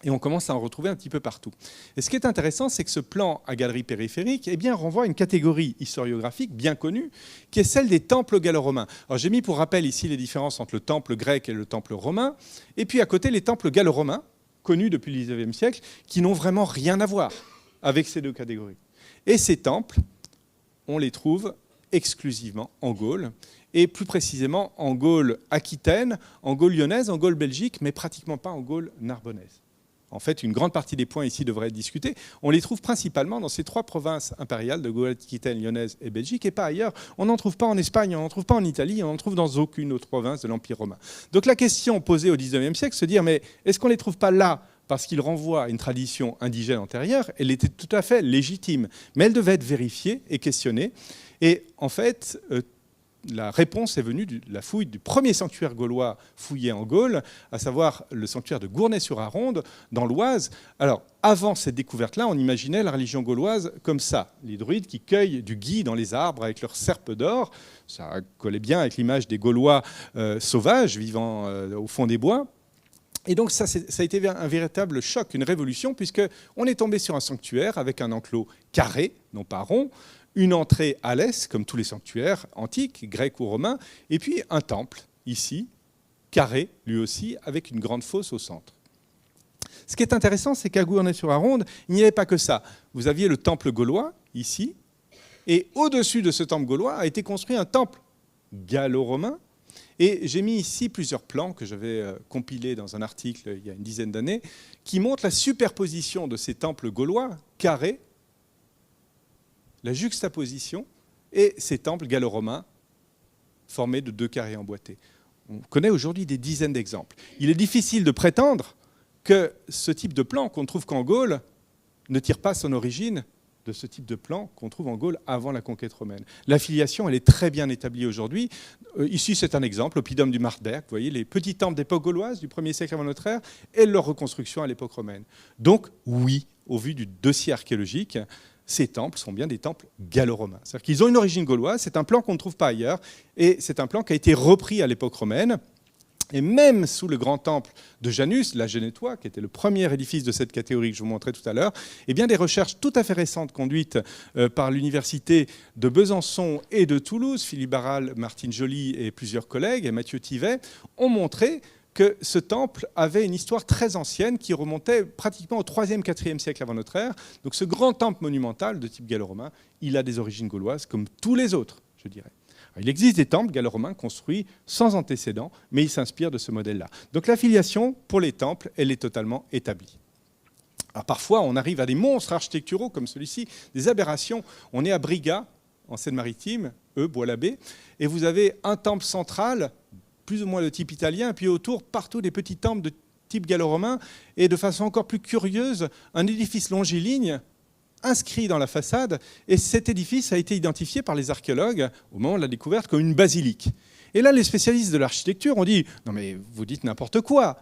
[SPEAKER 1] et on commence à en retrouver un petit peu partout. Et ce qui est intéressant, c'est que ce plan à galerie périphérique renvoie à une catégorie historiographique bien connue, qui est celle des temples gallo-romains. Alors j'ai mis pour rappel ici les différences entre le temple grec et le temple romain, et puis à côté les temples gallo-romains, connus depuis le XIXe siècle, qui n'ont vraiment rien à voir avec ces deux catégories. Et ces temples, on les trouve exclusivement en Gaule, et plus précisément en Gaule aquitaine, en Gaule lyonnaise, en Gaule belgique, mais pratiquement pas en Gaule narbonnaise. En fait, une grande partie des points ici devraient être discutés. On les trouve principalement dans ces 3 provinces impériales de Gaule aquitaine, lyonnaise et belgique, et pas ailleurs. On n'en trouve pas en Espagne, on n'en trouve pas en Italie, on n'en trouve dans aucune autre province de l'Empire romain. Donc la question posée au XIXe siècle, se dire, mais est-ce qu'on ne les trouve pas là parce qu'ils renvoient à une tradition indigène antérieure? Elle était tout à fait légitime, mais elle devait être vérifiée et questionnée. Et en fait, la réponse est venue de la fouille du premier sanctuaire gaulois fouillé en Gaule, à savoir le sanctuaire de Gournay-sur-Aronde, dans l'Oise. Alors, avant cette découverte-là, on imaginait la religion gauloise comme ça. Les druides qui cueillent du gui dans les arbres avec leurs serpes d'or. Ça collait bien avec l'image des Gaulois sauvages vivant au fond des bois. Et donc ça a été un véritable choc, une révolution, puisqu'on est tombé sur un sanctuaire avec un enclos carré, non pas rond, une entrée à l'est, comme tous les sanctuaires antiques, grecs ou romains, et puis un temple, ici, carré, lui aussi, avec une grande fosse au centre. Ce qui est intéressant, c'est qu'à Gournay-sur-Aronde, il n'y avait pas que ça. Vous aviez le temple gaulois, ici, et au-dessus de ce temple gaulois a été construit un temple gallo-romain. Et j'ai mis ici plusieurs plans que j'avais compilés dans un article il y a une dizaine d'années, qui montrent la superposition de ces temples gaulois, carrés, la juxtaposition, et ces temples gallo-romains formés de 2 carrés emboîtés. On connaît aujourd'hui des dizaines d'exemples. Il est difficile de prétendre que ce type de plan qu'on trouve qu'en Gaule ne tire pas son origine de ce type de plan qu'on trouve en Gaule avant la conquête romaine. L'affiliation, elle est très bien établie aujourd'hui. Ici, c'est un exemple, l'oppidum du Martberg, vous voyez, les petits temples d'époque gauloise du 1er siècle avant notre ère et leur reconstruction à l'époque romaine. Donc, oui, au vu du dossier archéologique, ces temples sont bien des temples gallo-romains. C'est-à-dire qu'ils ont une origine gauloise, c'est un plan qu'on ne trouve pas ailleurs, et c'est un plan qui a été repris à l'époque romaine. Et même sous le grand temple de Janus, la Genétois, qui était le premier édifice de cette catégorie que je vous montrais tout à l'heure, eh bien des recherches tout à fait récentes conduites par l'université de Besançon et de Toulouse, Philippe Barral, Martine Joly et plusieurs collègues, et Mathieu Thivet, ont montré que ce temple avait une histoire très ancienne qui remontait pratiquement au 3e, 4e siècle avant notre ère. Donc ce grand temple monumental de type gallo-romain, il a des origines gauloises comme tous les autres, je dirais. Il existe des temples gallo-romains construits sans antécédent, mais ils s'inspirent de ce modèle-là. Donc l'affiliation pour les temples, elle est totalement établie. Alors parfois, on arrive à des monstres architecturaux comme celui-ci, des aberrations. On est à Briga, en Seine-Maritime, Bois-l'Abbé, et vous avez un temple central, plus ou moins de type italien, et puis autour, partout, des petits temples de type gallo-romain, et de façon encore plus curieuse, un édifice longiligne, inscrit dans la façade, et cet édifice a été identifié par les archéologues, au moment de la découverte, comme une basilique. Et là, les spécialistes de l'architecture ont dit « Non mais vous dites n'importe quoi,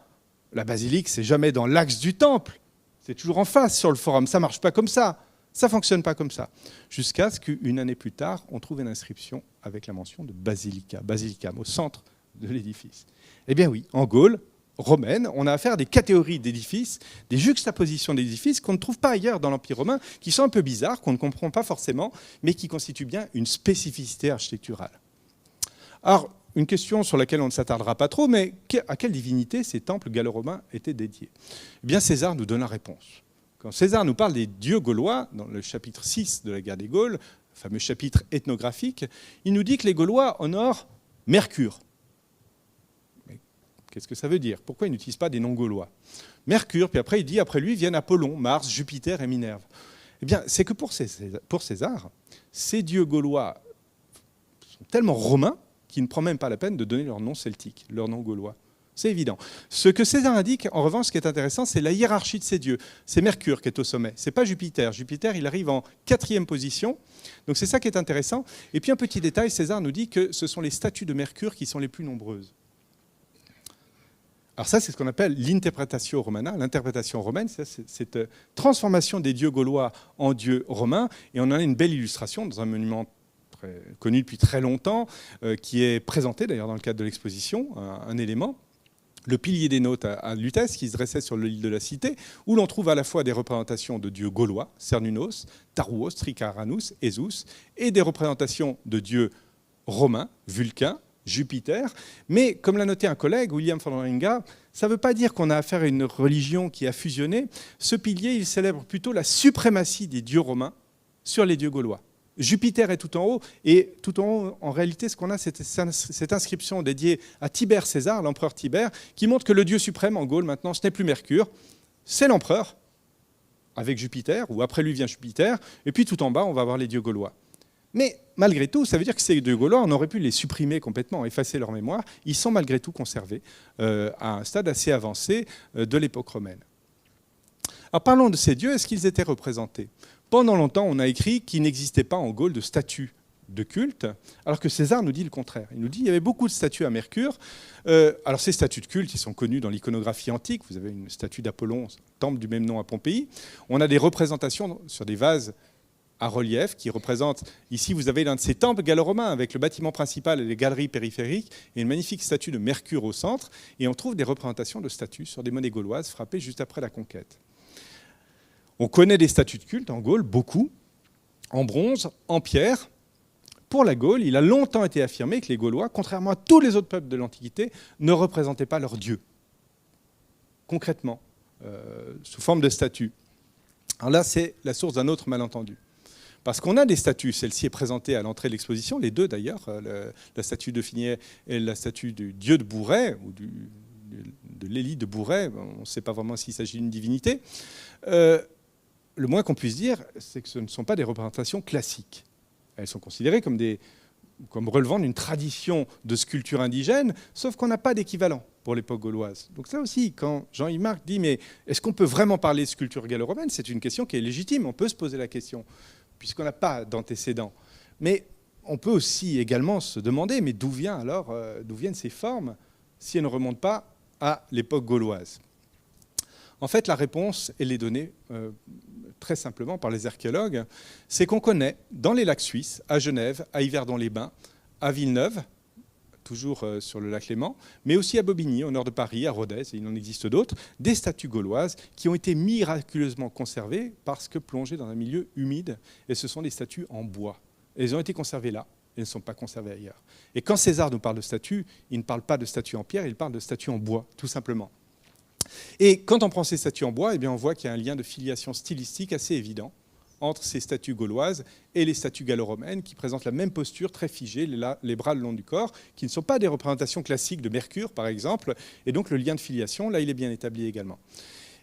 [SPEAKER 1] la basilique, c'est jamais dans l'axe du temple, c'est toujours en face sur le forum, ça ne marche pas comme ça. Ça ne fonctionne pas comme ça. Jusqu'à ce qu'une année plus tard, on trouve une inscription avec la mention de Basilica, Basilicam, au centre de l'édifice. Eh bien oui, en Gaule romaine, on a affaire à des catégories d'édifices, des juxtapositions d'édifices qu'on ne trouve pas ailleurs dans l'Empire romain, qui sont un peu bizarres, qu'on ne comprend pas forcément, mais qui constituent bien une spécificité architecturale. Alors, une question sur laquelle on ne s'attardera pas trop, mais à quelle divinité ces temples gallo-romains étaient dédiés? Eh bien, César nous donne la réponse. Quand César nous parle des dieux gaulois, dans le chapitre 6 de la guerre des Gaules, le fameux chapitre ethnographique, il nous dit que les Gaulois honorent Mercure. Mais qu'est-ce que ça veut dire? Pourquoi ils n'utilisent pas des noms gaulois? Mercure, puis après il dit, après lui viennent Apollon, Mars, Jupiter et Minerve. Eh bien, c'est que pour César, ces dieux gaulois sont tellement romains qu'il ne prend même pas la peine de donner leur nom celtique, leur nom gaulois. C'est évident. Ce que César indique, en revanche, ce qui est intéressant, c'est la hiérarchie de ces dieux. C'est Mercure qui est au sommet, ce n'est pas Jupiter. Jupiter, il arrive en 4e position, donc c'est ça qui est intéressant. Et puis un petit détail, César nous dit que ce sont les statues de Mercure qui sont les plus nombreuses. Alors ça, c'est ce qu'on appelle l'interpretatio romana. L'interprétation romaine, c'est cette transformation des dieux gaulois en dieux romains, et on en a une belle illustration dans un monument connu depuis très longtemps, qui est présenté d'ailleurs dans le cadre de l'exposition, un élément. Le pilier des Nautes à Lutèce, qui se dressait sur l'île de la Cité, où l'on trouve à la fois des représentations de dieux gaulois, Cernunnos, Tarouos, Tricaranus, Esus, et des représentations de dieux romains, Vulcain, Jupiter. Mais, comme l'a noté un collègue, William Fotheringa, ça ne veut pas dire qu'on a affaire à une religion qui a fusionné. Ce pilier, il célèbre plutôt la suprématie des dieux romains sur les dieux gaulois. Jupiter est tout en haut, et tout en haut, en réalité, ce qu'on a, c'est cette inscription dédiée à Tibère César, l'empereur Tibère, qui montre que le dieu suprême en Gaule, maintenant, ce n'est plus Mercure, c'est l'empereur, avec Jupiter, ou après lui vient Jupiter, et puis tout en bas, on va avoir les dieux gaulois. Mais malgré tout, ça veut dire que ces dieux gaulois, on aurait pu les supprimer complètement, effacer leur mémoire. Ils sont malgré tout conservés à un stade assez avancé de l'époque romaine. Alors parlons de ces dieux, est-ce qu'ils étaient représentés? Pendant longtemps, on a écrit qu'il n'existait pas en Gaule de statues de culte, alors que César nous dit le contraire. Il nous dit qu'il y avait beaucoup de statues à Mercure. Alors ces statues de culte, ils sont connus dans l'iconographie antique. Vous avez une statue d'Apollon, temple du même nom à Pompéi. On a des représentations sur des vases à relief qui représentent, ici vous avez l'un de ces temples gallo-romains avec le bâtiment principal et les galeries périphériques et une magnifique statue de Mercure au centre. Et on trouve des représentations de statues sur des monnaies gauloises frappées juste après la conquête. On connaît des statues de culte en Gaule, beaucoup, en bronze, en pierre. Pour la Gaule, il a longtemps été affirmé que les Gaulois, contrairement à tous les autres peuples de l'Antiquité, ne représentaient pas leur dieu, concrètement, sous forme de statues. Alors là, c'est la source d'un autre malentendu. Parce qu'on a des statues, celle-ci est présentée à l'entrée de l'exposition, les deux d'ailleurs, la statue de Finier et la statue du dieu de Bourret, ou de l'Élie de Bourret, on ne sait pas vraiment s'il s'agit d'une divinité. Le moins qu'on puisse dire, c'est que ce ne sont pas des représentations classiques. Elles sont considérées comme relevant d'une tradition de sculpture indigène, sauf qu'on n'a pas d'équivalent pour l'époque gauloise. Donc ça aussi, quand Jean-Yves Marc dit « mais est-ce qu'on peut vraiment parler de sculpture gallo-romaine ?» C'est une question qui est légitime, on peut se poser la question, puisqu'on n'a pas d'antécédents. Mais on peut aussi également se demander « mais d'où viennent ces formes si elles ne remontent pas à l'époque gauloise ?» En fait, la réponse, elle est donnée très simplement par les archéologues. C'est qu'on connaît dans les lacs suisses, à Genève, à Yverdon-les-Bains, à Villeneuve, toujours sur le lac Léman, mais aussi à Bobigny, au nord de Paris, à Rodez, et il en existe d'autres, des statues gauloises qui ont été miraculeusement conservées parce que plongées dans un milieu humide, et ce sont des statues en bois. Elles ont été conservées là, elles ne sont pas conservées ailleurs. Et quand César nous parle de statues, il ne parle pas de statues en pierre, il parle de statues en bois, tout simplement. Et quand on prend ces statues en bois, eh bien on voit qu'il y a un lien de filiation stylistique assez évident entre ces statues gauloises et les statues gallo-romaines qui présentent la même posture très figée, les bras le long du corps, qui ne sont pas des représentations classiques de Mercure, par exemple. Et donc le lien de filiation, là, il est bien établi également.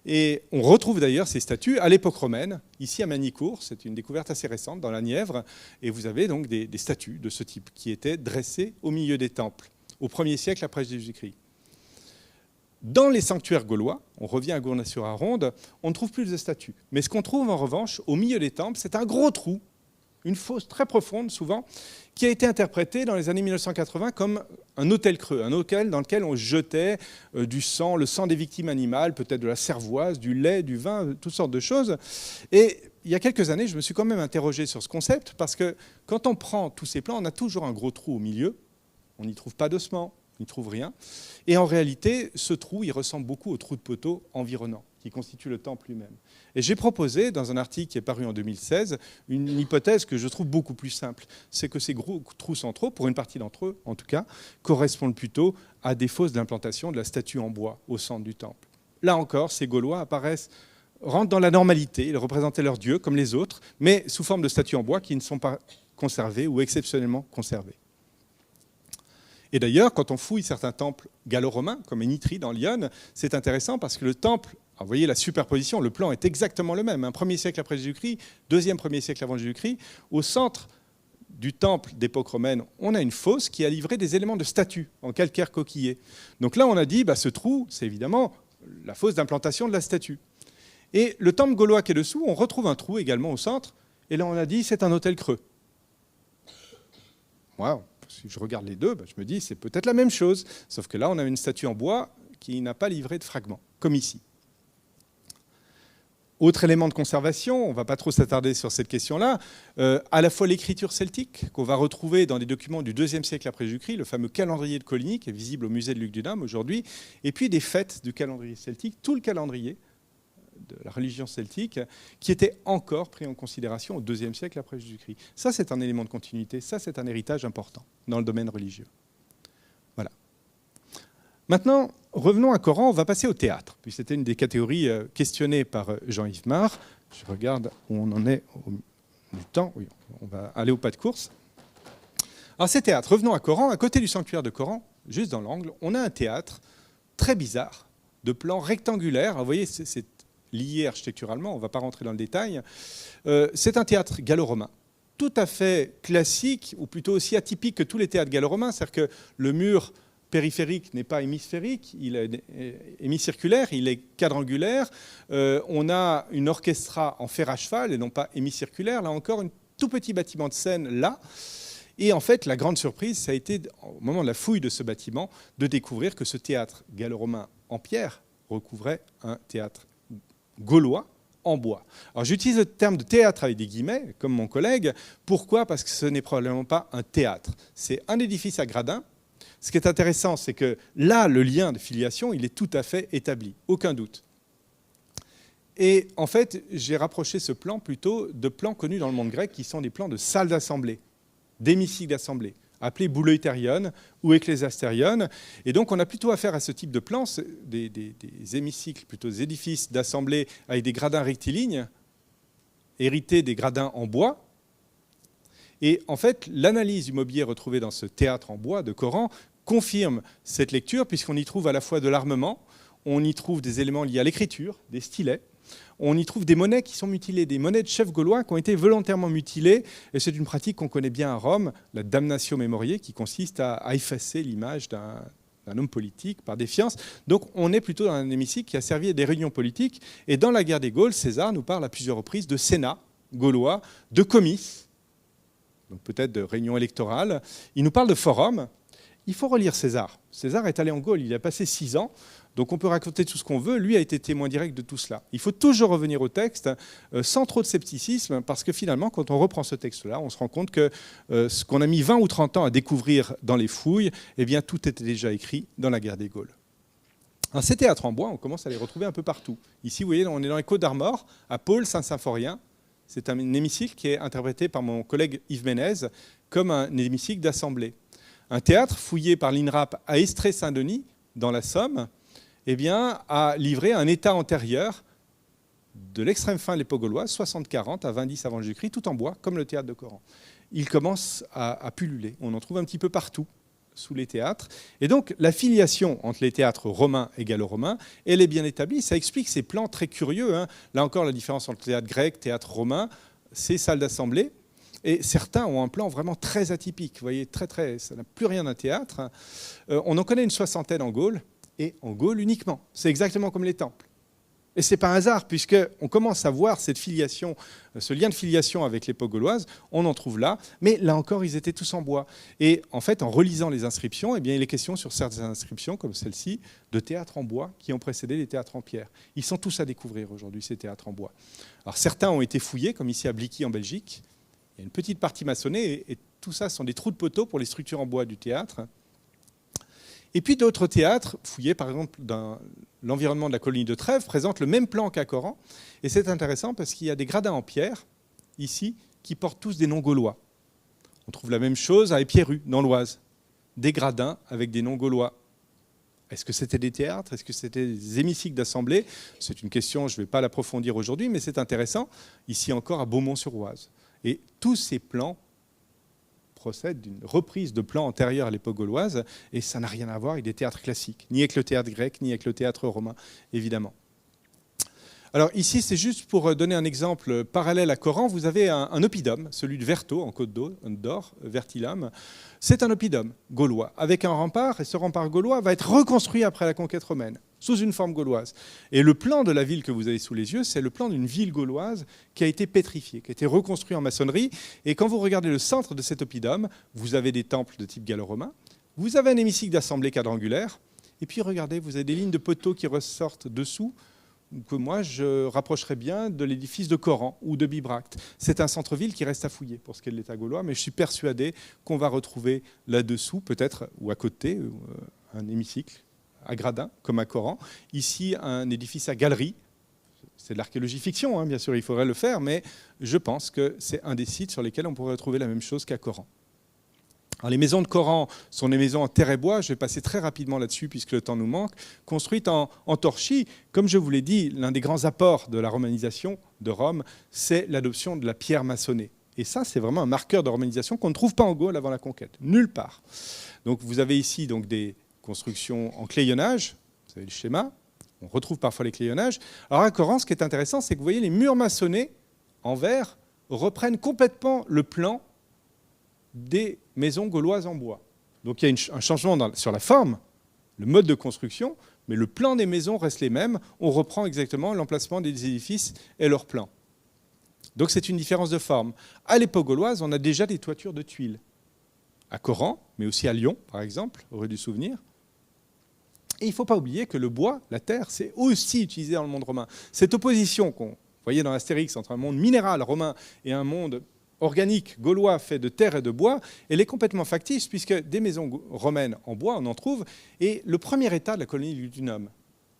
[SPEAKER 1] Et on retrouve d'ailleurs ces statues à l'époque romaine, ici à Magny-Cours, c'est une découverte assez récente dans la Nièvre, et vous avez donc des statues de ce type qui étaient dressées au milieu des temples, au 1er siècle après Jésus-Christ. Dans les sanctuaires gaulois, on revient à Gournay-sur-Aronde, on ne trouve plus de statues. Mais ce qu'on trouve en revanche au milieu des temples, c'est un gros trou Une fosse très profonde, souvent, qui a été interprétée dans les années 1980 comme un hôtel creux, un hôtel dans lequel on jetait du sang, le sang des victimes animales, peut-être de la cervoise, du lait, du vin, toutes sortes de choses. Et il y a quelques années, je me suis quand même interrogé sur ce concept, parce que quand on prend tous ces plans, on a toujours un gros trou au milieu, on n'y trouve pas d'ossements, on n'y trouve rien. Et en réalité, ce trou, il ressemble beaucoup au trou de poteau environnant, qui constitue le temple lui-même. Et j'ai proposé, dans un article qui est paru en 2016, une hypothèse que je trouve beaucoup plus simple. C'est que ces gros trous centraux, pour une partie d'entre eux en tout cas, correspondent plutôt à des fosses d'implantation de la statue en bois au centre du temple. Là encore, ces Gaulois rentrent dans la normalité, ils représentaient leur dieu comme les autres, mais sous forme de statues en bois qui ne sont pas conservées ou exceptionnellement conservées. Et d'ailleurs, quand on fouille certains temples gallo-romains, comme Nitri dans Lyon, c'est intéressant parce que le temple, alors vous voyez la superposition, le plan est exactement le même. Un 1er siècle après Jésus-Christ, 1er siècle avant Jésus-Christ. Au centre du temple d'époque romaine, on a une fosse qui a livré des éléments de statue en calcaire coquillé. Donc là, on a dit, ce trou, c'est évidemment la fosse d'implantation de la statue. Et le temple gaulois qui est dessous, on retrouve un trou également au centre. Et là, on a dit, c'est un hôtel creux. Wow. Si je regarde les deux, je me dis c'est peut-être la même chose, sauf que là on a une statue en bois qui n'a pas livré de fragments, comme ici. Autre élément de conservation, on ne va pas trop s'attarder sur cette question-là, à la fois l'écriture celtique qu'on va retrouver dans des documents du IIe siècle après Jésus-Christ, le fameux calendrier de Coligny qui est visible au musée de Lugdunum aujourd'hui, et puis des fêtes du calendrier celtique, tout le calendrier de la religion celtique, qui était encore pris en considération au IIe siècle après Jésus-Christ. Ça, c'est un élément de continuité, ça, c'est un héritage important dans le domaine religieux. Voilà. Maintenant, revenons à Coran, on va passer au théâtre, puis c'était une des catégories questionnées par Jean-Yves Mar. Je regarde où on en est du temps. Oui, on va aller au pas de course. Alors, ces théâtres, revenons à Coran. À côté du sanctuaire de Coran, juste dans l'angle, on a un théâtre très bizarre, de plan rectangulaire. Alors, vous voyez, c'est lié architecturalement, on ne va pas rentrer dans le détail. C'est un théâtre gallo-romain, tout à fait classique, ou plutôt aussi atypique que tous les théâtres gallo-romains, c'est-à-dire que le mur périphérique n'est pas hémisphérique, il est hémicirculaire, il est quadrangulaire. On a une orchestra en fer à cheval et non pas hémicirculaire. Là encore, un tout petit bâtiment de scène là. Et en fait, la grande surprise, ça a été, au moment de la fouille de ce bâtiment, de découvrir que ce théâtre gallo-romain en pierre recouvrait un théâtre gaulois en bois. Alors j'utilise le terme de théâtre avec des guillemets, comme mon collègue. Pourquoi ? Parce que ce n'est probablement pas un théâtre. C'est un édifice à gradins. Ce qui est intéressant, c'est que là, le lien de filiation, il est tout à fait établi, aucun doute. Et en fait, j'ai rapproché ce plan plutôt de plans connus dans le monde grec, qui sont des plans de salles d'assemblée, d'hémicycles d'assemblée, appelés bouleuterion ou ecclésiasterion. Et donc, on a plutôt affaire à ce type de plans, des hémicycles, plutôt des édifices d'assemblée avec des gradins rectilignes, hérités des gradins en bois. Et en fait, l'analyse du mobilier retrouvé dans ce théâtre en bois de Coran confirme cette lecture, puisqu'on y trouve à la fois de l'armement, on y trouve des éléments liés à l'écriture, des stylets, on y trouve des monnaies qui sont mutilées, des monnaies de chefs gaulois qui ont été volontairement mutilées. Et c'est une pratique qu'on connaît bien à Rome, la damnatio memoriae, qui consiste à effacer l'image d'un homme politique par défiance. Donc on est plutôt dans un hémicycle qui a servi à des réunions politiques. Et dans la guerre des Gaules, César nous parle à plusieurs reprises de sénat gaulois, de comices, donc peut-être de réunions électorales. Il nous parle de forum. Il faut relire César. César est allé en Gaule, il a passé 6 ans. Donc on peut raconter tout ce qu'on veut, lui a été témoin direct de tout cela. Il faut toujours revenir au texte sans trop de scepticisme, parce que finalement, quand on reprend ce texte-là, on se rend compte que ce qu'on a mis 20 ou 30 ans à découvrir dans les fouilles, eh bien tout était déjà écrit dans la guerre des Gaules. Alors, ces théâtres en bois, on commence à les retrouver un peu partout. Ici, vous voyez, on est dans les Côtes d'Armor, à Paul Saint-Symphorien. C'est un hémicycle qui est interprété par mon collègue Yves Ménez comme un hémicycle d'assemblée. Un théâtre fouillé par l'INRAP à Estrée-Saint-Denis, dans la Somme, eh bien, a livré un état antérieur de l'extrême fin de l'époque gauloise, 60-40 à 20-10 avant Jésus-Christ, tout en bois, comme le théâtre de Coran. Il commence à pulluler. On en trouve un petit peu partout sous les théâtres. Et donc, la filiation entre les théâtres romains et gallo-romains, elle est bien établie. Ça explique ces plans très curieux. Là encore, la différence entre théâtre grec, théâtre romain, c'est salles d'assemblée. Et certains ont un plan vraiment très atypique. Vous voyez, ça n'a plus rien d'un théâtre. On en connaît une 60aine en Gaule, et en Gaule uniquement. C'est exactement comme les temples. Et ce n'est pas un hasard, puisqu'on commence à voir cette filiation, ce lien de filiation avec l'époque gauloise, on en trouve là, mais là encore, ils étaient tous en bois. Et en fait, en relisant les inscriptions, eh bien, il est question sur certaines inscriptions, comme celle-ci, de théâtres en bois qui ont précédé les théâtres en pierre. Ils sont tous à découvrir aujourd'hui, ces théâtres en bois. Alors certains ont été fouillés, comme ici à Blicky en Belgique. Il y a une petite partie maçonnée, et tout ça sont des trous de poteaux pour les structures en bois du théâtre. Et puis d'autres théâtres, fouillés par exemple dans l'environnement de la colonie de Trèves, présentent le même plan qu'à Coran. Et c'est intéressant parce qu'il y a des gradins en pierre, ici, qui portent tous des noms gaulois. On trouve la même chose à Épierru, dans l'Oise. Des gradins avec des noms gaulois. Est-ce que c'était des théâtres? Est-ce que c'était des hémicycles d'assemblée? C'est une question, je ne vais pas l'approfondir aujourd'hui, mais c'est intéressant. Ici encore, à Beaumont-sur-Oise. Et tous ces plans procède d'une reprise de plans antérieurs à l'époque gauloise, et ça n'a rien à voir avec des théâtres classiques, ni avec le théâtre grec, ni avec le théâtre romain, évidemment. Alors ici, c'est juste pour donner un exemple parallèle à Coran, vous avez un oppidum, celui de Vertot, en Côte d'Or, Vertilum. C'est un oppidum gaulois, avec un rempart, et ce rempart gaulois va être reconstruit après la conquête romaine, sous une forme gauloise. Et le plan de la ville que vous avez sous les yeux, c'est le plan d'une ville gauloise qui a été pétrifiée, qui a été reconstruite en maçonnerie. Et quand vous regardez le centre de cet oppidum, vous avez des temples de type gallo-romain, vous avez un hémicycle d'assemblée quadrangulaire, et puis regardez, vous avez des lignes de poteaux qui ressortent dessous, que moi je rapprocherais bien de l'édifice de Coran ou de Bibracte. C'est un centre-ville qui reste à fouiller pour ce qui est de l'État gaulois, mais je suis persuadé qu'on va retrouver là-dessous, peut-être, ou à côté, un hémicycle à gradins, comme à Coran. Ici, un édifice à galerie. C'est de l'archéologie fiction, hein, bien sûr, il faudrait le faire, mais je pense que c'est un des sites sur lesquels on pourrait retrouver la même chose qu'à Coran. Alors, les maisons de Coran sont des maisons en terre et bois, je vais passer très rapidement là-dessus puisque le temps nous manque, construites en torchis. Comme je vous l'ai dit, l'un des grands apports de la romanisation de Rome, c'est l'adoption de la pierre maçonnée. Et ça, c'est vraiment un marqueur de romanisation qu'on ne trouve pas en Gaule avant la conquête, nulle part. Donc vous avez ici donc, des constructions en clayonnage, vous avez le schéma, on retrouve parfois les clayonnages. Alors à Coran, ce qui est intéressant, c'est que vous voyez les murs maçonnés en verre reprennent complètement le plan des maisons gauloises en bois. Donc il y a un changement sur la forme, le mode de construction, mais le plan des maisons reste les mêmes. On reprend exactement l'emplacement des édifices et leur plan. Donc c'est une différence de forme. À l'époque gauloise, on a déjà des toitures de tuiles. À Coran, mais aussi à Lyon, par exemple, rue du Souvenir. Et il ne faut pas oublier que le bois, la terre, c'est aussi utilisé dans le monde romain. Cette opposition qu'on voyait dans Astérix entre un monde minéral romain et un monde organique gaulois fait de terre et de bois, elle est complètement factice puisque des maisons romaines en bois, on en trouve, et le premier état de la colonie de Lugdunum,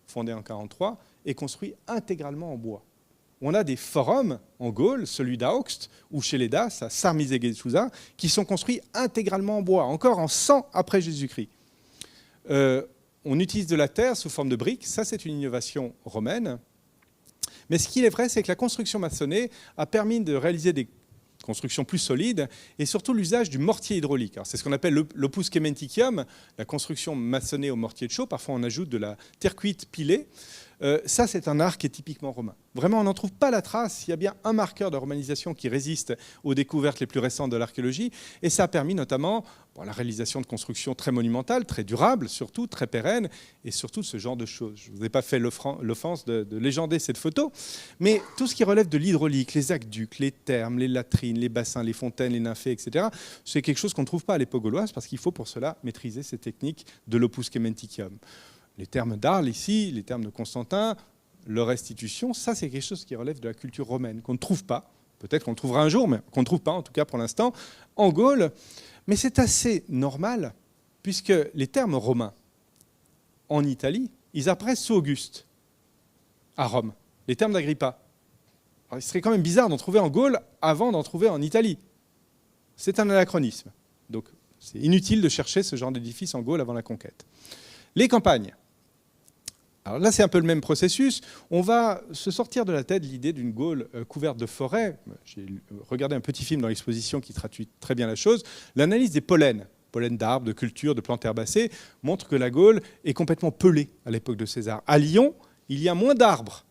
[SPEAKER 1] fondée en 1943, est construit intégralement en bois. On a des forums en Gaule, celui d'Aoxt, ou chez les Daces, à Sarmizegesusa, qui sont construits intégralement en bois, encore en 100 après Jésus-Christ. On utilise de la terre sous forme de briques, ça c'est une innovation romaine. Mais ce qu'il est vrai, c'est que la construction maçonnée a permis de réaliser des construction plus solide, et surtout l'usage du mortier hydraulique. C'est ce qu'on appelle l'opus cementicium, la construction maçonnée au mortier de chaux. Parfois, on ajoute de la terre cuite pilée. Ça, c'est un art qui est typiquement romain. Vraiment, on n'en trouve pas la trace. Il y a bien un marqueur de romanisation qui résiste aux découvertes les plus récentes de l'archéologie, et ça a permis notamment la réalisation de constructions très monumentales, très durables, surtout très pérennes, et surtout ce genre de choses. Je ne vous ai pas fait l'offense de légender cette photo, mais tout ce qui relève de l'hydraulique, les aqueducs, les thermes, les latrines, les bassins, les fontaines, les nymphées, etc., c'est quelque chose qu'on ne trouve pas à l'époque gauloise, parce qu'il faut pour cela maîtriser ces techniques de l'opus cementicium. Les termes d'Arles ici, les termes de Constantin, leur restitution, ça c'est quelque chose qui relève de la culture romaine, qu'on ne trouve pas, peut-être qu'on le trouvera un jour, mais qu'on ne trouve pas en tout cas pour l'instant, en Gaule. Mais c'est assez normal, puisque les termes romains en Italie, ils apparaissent sous Auguste, à Rome, les termes d'Agrippa. Alors, il serait quand même bizarre d'en trouver en Gaule avant d'en trouver en Italie. C'est un anachronisme. Donc c'est inutile de chercher ce genre d'édifice en Gaule avant la conquête. Les campagnes. Alors là, c'est un peu le même processus. On va se sortir de la tête l'idée d'une Gaule couverte de forêts. J'ai regardé un petit film dans l'exposition qui traduit très bien la chose. L'analyse des pollens d'arbres, de cultures, de plantes herbacées, montre que la Gaule est complètement pelée à l'époque de César. À Lyon, il y a moins d'arbres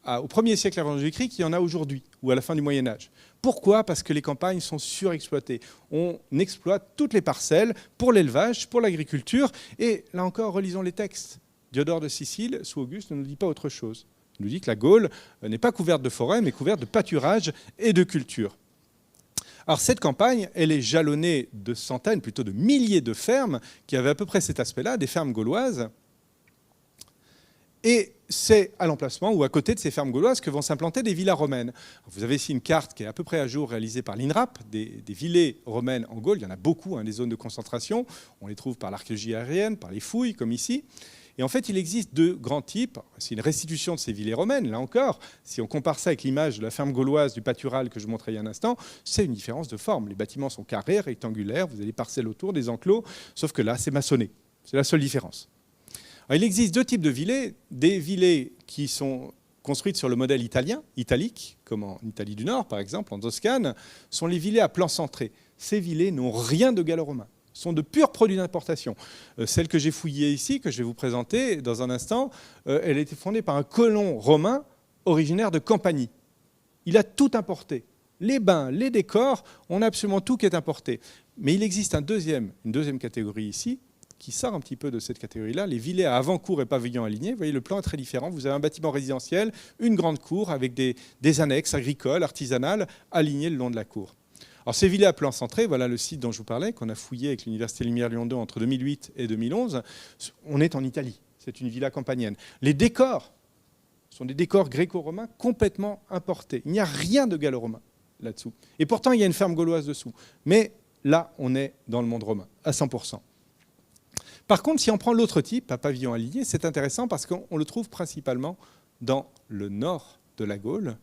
[SPEAKER 1] au 1er siècle avant Jésus-Christ qu'il y en a aujourd'hui, ou à la fin du Moyen-Âge. Pourquoi ? Parce que les campagnes sont surexploitées. On exploite toutes les parcelles pour l'élevage, pour l'agriculture, et là encore, relisons les textes. Diodore de Sicile, sous Auguste, ne nous dit pas autre chose. Il nous dit que la Gaule n'est pas couverte de forêts, mais couverte de pâturages et de cultures. Alors cette campagne, elle est jalonnée de centaines, plutôt de milliers de fermes qui avaient à peu près cet aspect-là, des fermes gauloises. Et c'est à l'emplacement ou à côté de ces fermes gauloises que vont s'implanter des villas romaines. Vous avez ici une carte qui est à peu près à jour réalisée par l'INRAP, des villas romaines en Gaule. Il y en a beaucoup, des zones de concentration. On les trouve par l'archéologie aérienne, par les fouilles, comme ici. Et en fait, il existe deux grands types. C'est une restitution de ces villas romaines, là encore. Si on compare ça avec l'image de la ferme gauloise du pâtural que je vous montrais il y a un instant, c'est une différence de forme. Les bâtiments sont carrés, rectangulaires, vous avez des parcelles autour, des enclos, sauf que là, c'est maçonné. C'est la seule différence. Alors, il existe deux types de villets. Des villets qui sont construites sur le modèle italien, italique, comme en Italie du Nord, par exemple, en Toscane, sont les villets à plan centré. Ces villets n'ont rien de gallo-romain. Sont de purs produits d'importation. Celle que j'ai fouillée ici, que je vais vous présenter dans un instant, elle a été fondée par un colon romain originaire de Campanie. Il a tout importé. Les bains, les décors, on a absolument tout qui est importé. Mais il existe une deuxième catégorie ici, qui sort un petit peu de cette catégorie-là, les villets à avant-cour et pavillons alignés. Vous voyez, le plan est très différent. Vous avez un bâtiment résidentiel, une grande cour avec des annexes agricoles, artisanales, alignées le long de la cour. Alors ces villas à plan centré, voilà le site dont je vous parlais, qu'on a fouillé avec l'Université Lumière Lyon 2 entre 2008 et 2011. On est en Italie, c'est une villa campanienne. Les décors sont des décors gréco-romains complètement importés. Il n'y a rien de gallo-romain là-dessous. Et pourtant, il y a une ferme gauloise dessous. Mais là, on est dans le monde romain, à 100%. Par contre, si on prend l'autre type, à pavillon aligné, c'est intéressant parce qu'on le trouve principalement dans le nord de la Gaule.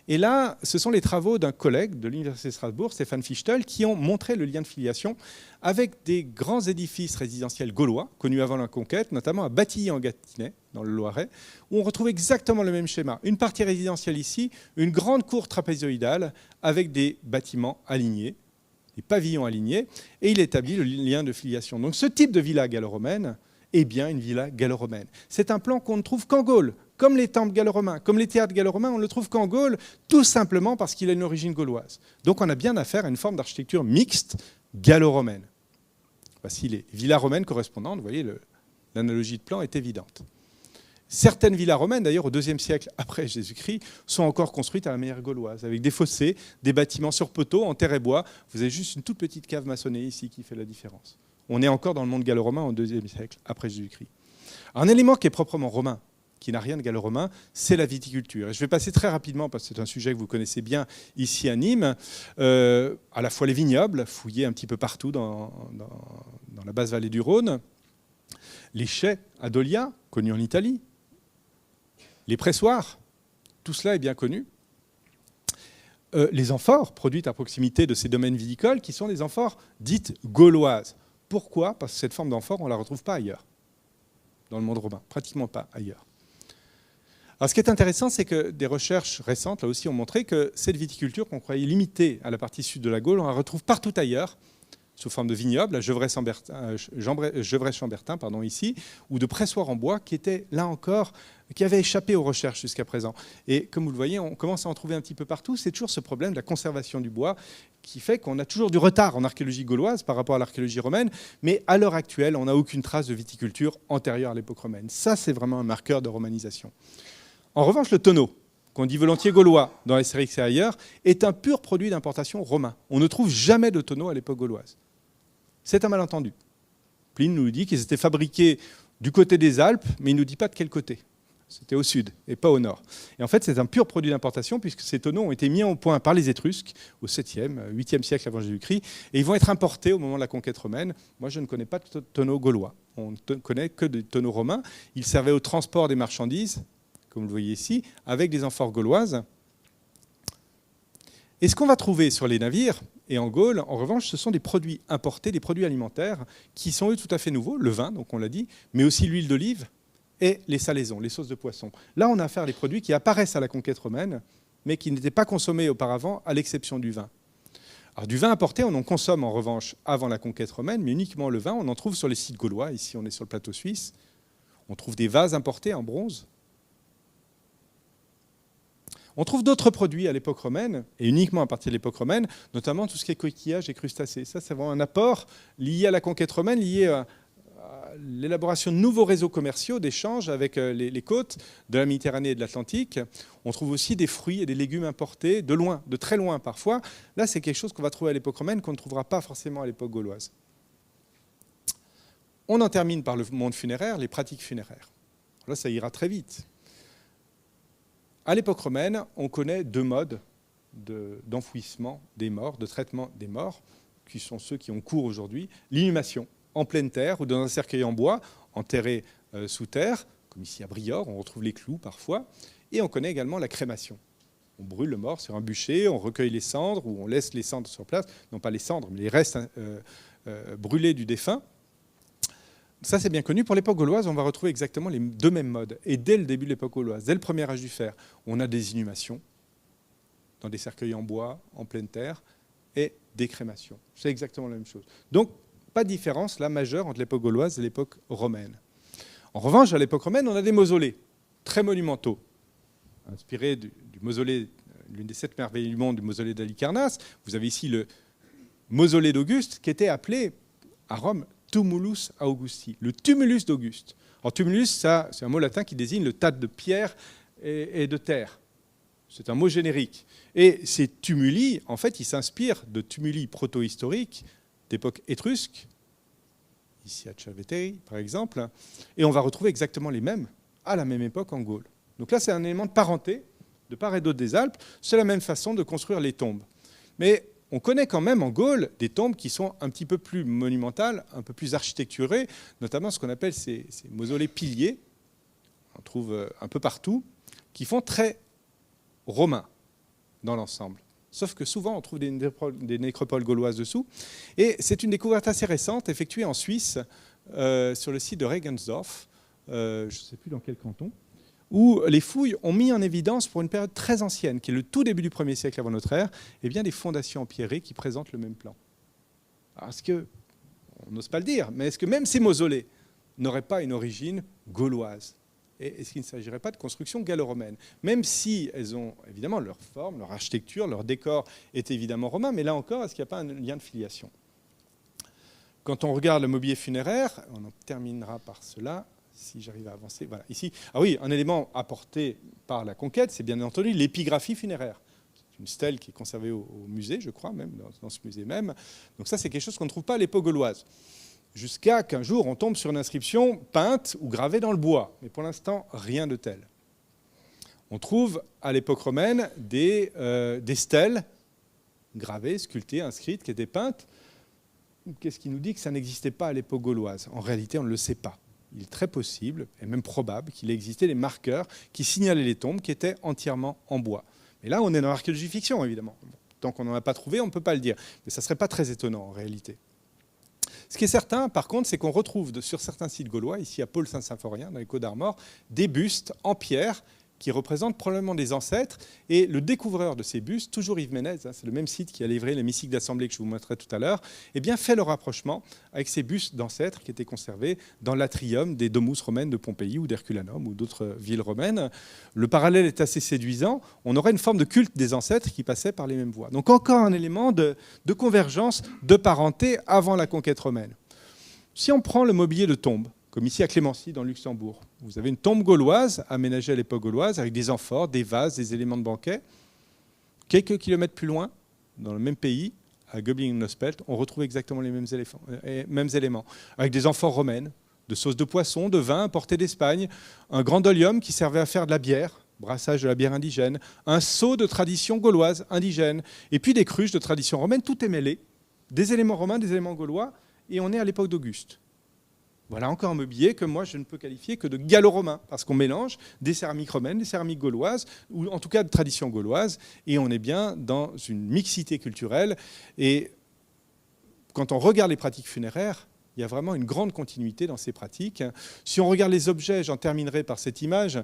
[SPEAKER 1] Et là, ce sont les travaux d'un collègue de l'Université de Strasbourg, Stéphane Fichtel, qui ont montré le lien de filiation avec des grands édifices résidentiels gaulois, connus avant la conquête, notamment à Batilly-en-Gâtinais, dans le Loiret, où on retrouve exactement le même schéma. Une partie résidentielle ici, une grande cour trapézoïdale avec des bâtiments alignés, des pavillons alignés, et il établit le lien de filiation. Donc ce type de villa gallo-romaine est bien une villa gallo-romaine. C'est un plan qu'on ne trouve qu'en Gaule. Comme les temples gallo-romains, comme les théâtres gallo-romains, on ne le trouve qu'en Gaule, tout simplement parce qu'il a une origine gauloise. Donc on a bien affaire à une forme d'architecture mixte gallo-romaine. Voici les villas romaines correspondantes. Vous voyez, l'analogie de plan est évidente. Certaines villas romaines, d'ailleurs, au IIe siècle après Jésus-Christ, sont encore construites à la manière gauloise, avec des fossés, des bâtiments sur poteaux, en terre et bois. Vous avez juste une toute petite cave maçonnée ici qui fait la différence. On est encore dans le monde gallo-romain au IIe siècle après Jésus-Christ. Un élément qui est proprement romain, qui n'a rien de gallo-romain, c'est la viticulture. Et je vais passer très rapidement, parce que c'est un sujet que vous connaissez bien ici à Nîmes, à la fois les vignobles, fouillés un petit peu partout dans la basse vallée du Rhône, les chais à Dolia, connus en Italie, les pressoirs, tout cela est bien connu. Les amphores, produites à proximité de ces domaines viticoles, qui sont des amphores dites gauloises. Pourquoi ? Parce que cette forme d'amphore, on ne la retrouve pas ailleurs, dans le monde romain, pratiquement pas ailleurs. Alors, ce qui est intéressant, c'est que des recherches récentes, là aussi, ont montré que cette viticulture qu'on croyait limitée à la partie sud de la Gaule, on la retrouve partout ailleurs, sous forme de vignobles, à Gevrey-Chambertin, ici, ou de pressoirs en bois, qui étaient, là encore, qui avaient échappé aux recherches jusqu'à présent. Et comme vous le voyez, on commence à en trouver un petit peu partout. C'est toujours ce problème de la conservation du bois qui fait qu'on a toujours du retard en archéologie gauloise par rapport à l'archéologie romaine, mais à l'heure actuelle, on n'a aucune trace de viticulture antérieure à l'époque romaine. Ça, c'est vraiment un marqueur de romanisation. En revanche, le tonneau, qu'on dit volontiers gaulois dans les séries et ailleurs, est un pur produit d'importation romain. On ne trouve jamais de tonneau à l'époque gauloise. C'est un malentendu. Pline nous dit qu'ils étaient fabriqués du côté des Alpes, mais il ne nous dit pas de quel côté. C'était au sud et pas au nord. Et en fait, c'est un pur produit d'importation puisque ces tonneaux ont été mis au point par les Étrusques au 7e, 8e siècle avant Jésus-Christ, et ils vont être importés au moment de la conquête romaine. Moi, je ne connais pas de tonneaux gaulois. On ne connaît que des tonneaux romains. Ils servaient au transport des marchandises, comme vous le voyez ici, avec des amphores gauloises. Et ce qu'on va trouver sur les navires et en Gaule, en revanche, ce sont des produits importés, des produits alimentaires, qui sont eux tout à fait nouveaux, le vin, donc on l'a dit, mais aussi l'huile d'olive et les salaisons, les sauces de poisson. Là, on a affaire à des produits qui apparaissent à la conquête romaine, mais qui n'étaient pas consommés auparavant, à l'exception du vin. Alors, du vin importé, on en consomme en revanche avant la conquête romaine, mais uniquement le vin, on en trouve sur les sites gaulois. Ici, on est sur le plateau suisse. On trouve des vases importés en bronze. On trouve d'autres produits à l'époque romaine, et uniquement à partir de l'époque romaine, notamment tout ce qui est coquillages et crustacés. Ça, c'est vraiment un apport lié à la conquête romaine, lié à l'élaboration de nouveaux réseaux commerciaux d'échanges avec les côtes de la Méditerranée et de l'Atlantique. On trouve aussi des fruits et des légumes importés de loin, de très loin parfois. Là, c'est quelque chose qu'on va trouver à l'époque romaine, qu'on ne trouvera pas forcément à l'époque gauloise. On en termine par le monde funéraire, les pratiques funéraires. Là, ça ira très vite. À l'époque romaine, on connaît deux modes d'enfouissement des morts, de traitement des morts, qui sont ceux qui ont cours aujourd'hui. L'inhumation en pleine terre ou dans un cercueil en bois, enterré sous terre, comme ici à Briord, on retrouve les clous parfois. Et on connaît également la crémation. On brûle le mort sur un bûcher, on recueille les cendres ou on laisse les cendres sur place. Non pas les cendres, mais les restes brûlés du défunt. Ça, c'est bien connu. Pour l'époque gauloise, on va retrouver exactement les deux mêmes modes. Et dès le début de l'époque gauloise, dès le premier âge du fer, on a des inhumations dans des cercueils en bois, en pleine terre, et des crémations. C'est exactement la même chose. Donc, pas de différence là majeure entre l'époque gauloise et l'époque romaine. En revanche, à l'époque romaine, on a des mausolées très monumentaux, inspirés du mausolée, l'une des 7 merveilles du monde, du mausolée d'Halicarnasse. Vous avez ici le mausolée d'Auguste, qui était appelé à Rome Tumulus Augusti, le tumulus d'Auguste. Alors tumulus, ça, c'est un mot latin qui désigne le tas de pierres et de terre. C'est un mot générique. Et ces tumuli, en fait, ils s'inspirent de tumuli proto-historiques d'époque étrusque, ici à Cerveteri, par exemple, et on va retrouver exactement les mêmes à la même époque en Gaule. Donc là, c'est un élément de parenté, de part et d'autre des Alpes. C'est la même façon de construire les tombes. Mais on connaît quand même en Gaule des tombes qui sont un petit peu plus monumentales, un peu plus architecturées, notamment ce qu'on appelle ces mausolées piliers, on trouve un peu partout, qui font très romain dans l'ensemble. Sauf que souvent, on trouve des nécropoles gauloises dessous. Et c'est une découverte assez récente, effectuée en Suisse, sur le site de Regensdorf, je ne sais plus dans quel canton, où les fouilles ont mis en évidence, pour une période très ancienne, qui est le tout début du 1er siècle avant notre ère, eh bien, des fondations empierrées qui présentent le même plan. Alors, est-ce que, on n'ose pas le dire, mais est-ce que même ces mausolées n'auraient pas une origine gauloise ? Et est-ce qu'il ne s'agirait pas de construction gallo-romaine ? Même si elles ont évidemment leur forme, leur architecture, leur décor est évidemment romain, mais là encore, est-ce qu'il n'y a pas un lien de filiation ? Quand on regarde le mobilier funéraire, on en terminera par cela, si j'arrive à avancer. Voilà, ici. Ah oui, un élément apporté par la conquête, c'est bien entendu l'épigraphie funéraire. C'est une stèle qui est conservée au musée, je crois, même dans ce musée même. Donc ça, c'est quelque chose qu'on ne trouve pas à l'époque gauloise. Jusqu'à qu'un jour, on tombe sur une inscription peinte ou gravée dans le bois. Mais pour l'instant, rien de tel. On trouve à l'époque romaine des stèles gravées, sculptées, inscrites, qui étaient peintes. Qu'est-ce qui nous dit que ça n'existait pas à l'époque gauloise ? En réalité, on ne le sait pas. Il est très possible, et même probable, qu'il existait des marqueurs qui signalaient les tombes qui étaient entièrement en bois. Mais là, on est dans l'archéologie fiction, évidemment. Tant qu'on n'en a pas trouvé, on ne peut pas le dire. Mais ça ne serait pas très étonnant, en réalité. Ce qui est certain, par contre, c'est qu'on retrouve sur certains sites gaulois, ici à Paul-Saint-Symphorien, dans les Côtes d'Armor, des bustes en pierre qui représentent probablement des ancêtres. Et le découvreur de ces bustes, toujours Yves Ménez, c'est le même site qui a livré l'hémicycle d'assemblée que je vous montrerai tout à l'heure, eh bien fait le rapprochement avec ces bustes d'ancêtres qui étaient conservés dans l'atrium des domus romaines de Pompéi ou d'Herculanum ou d'autres villes romaines. Le parallèle est assez séduisant. On aurait une forme de culte des ancêtres qui passait par les mêmes voies. Donc encore un élément de convergence, de parenté avant la conquête romaine. Si on prend le mobilier de tombe, comme ici à Clémency, dans le Luxembourg. Vous avez une tombe gauloise, aménagée à l'époque gauloise, avec des amphores, des vases, des éléments de banquet. Quelques kilomètres plus loin, dans le même pays, à Göbingen-Nospelt, on retrouve exactement les mêmes éléments, avec des amphores romaines, de sauces de poisson, de vin importé d'Espagne, un grand dolium qui servait à faire de la bière, brassage de la bière indigène, un seau de tradition gauloise indigène, et puis des cruches de tradition romaine, tout est mêlé, des éléments romains, des éléments gaulois, et on est à l'époque d'Auguste. Voilà encore un mobilier que moi je ne peux qualifier que de gallo-romain, parce qu'on mélange des céramiques romaines, des céramiques gauloises, ou en tout cas de tradition gauloise, et on est bien dans une mixité culturelle. Et quand on regarde les pratiques funéraires, il y a vraiment une grande continuité dans ces pratiques. Si on regarde les objets, j'en terminerai par cette image.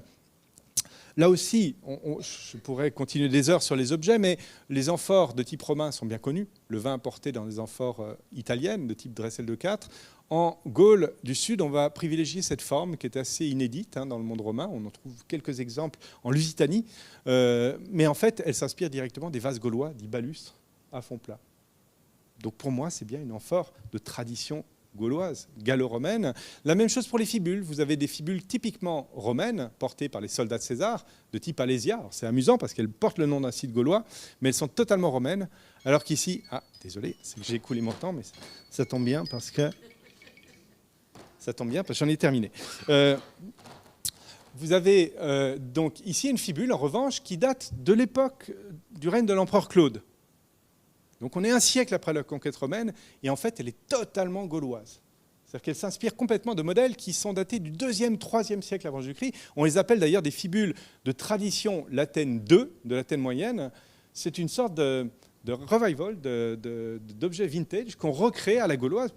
[SPEAKER 1] Là aussi, je pourrais continuer des heures sur les objets, mais les amphores de type romain sont bien connus. Le vin importé dans des amphores italiennes de type Dressel de 4. En Gaule du Sud, on va privilégier cette forme qui est assez inédite dans le monde romain. On en trouve quelques exemples en Lusitanie. Mais en fait, elle s'inspire directement des vases gaulois, dits balustres, à fond plat. Donc pour moi, c'est bien une amphore de tradition gauloise, gallo-romaine. La même chose pour les fibules. Vous avez des fibules typiquement romaines, portées par les soldats de César, de type Alésia. C'est amusant parce qu'elles portent le nom d'un site gaulois, mais elles sont totalement romaines. Alors qu'ici, désolé, c'est que j'ai écoulé mon temps, mais ça tombe bien parce que j'en ai terminé. Vous avez donc ici une fibule, en revanche, qui date de l'époque du règne de l'empereur Claude. Donc on est un siècle après la conquête romaine, et en fait, elle est totalement gauloise. C'est-à-dire qu'elle s'inspire complètement de modèles qui sont datés du 2e, 3e siècle avant Jésus-Christ. On les appelle d'ailleurs des fibules de tradition latine 2, de l'Athènes moyenne. C'est une sorte de revival d'objets vintage qu'on recrée à la gauloise,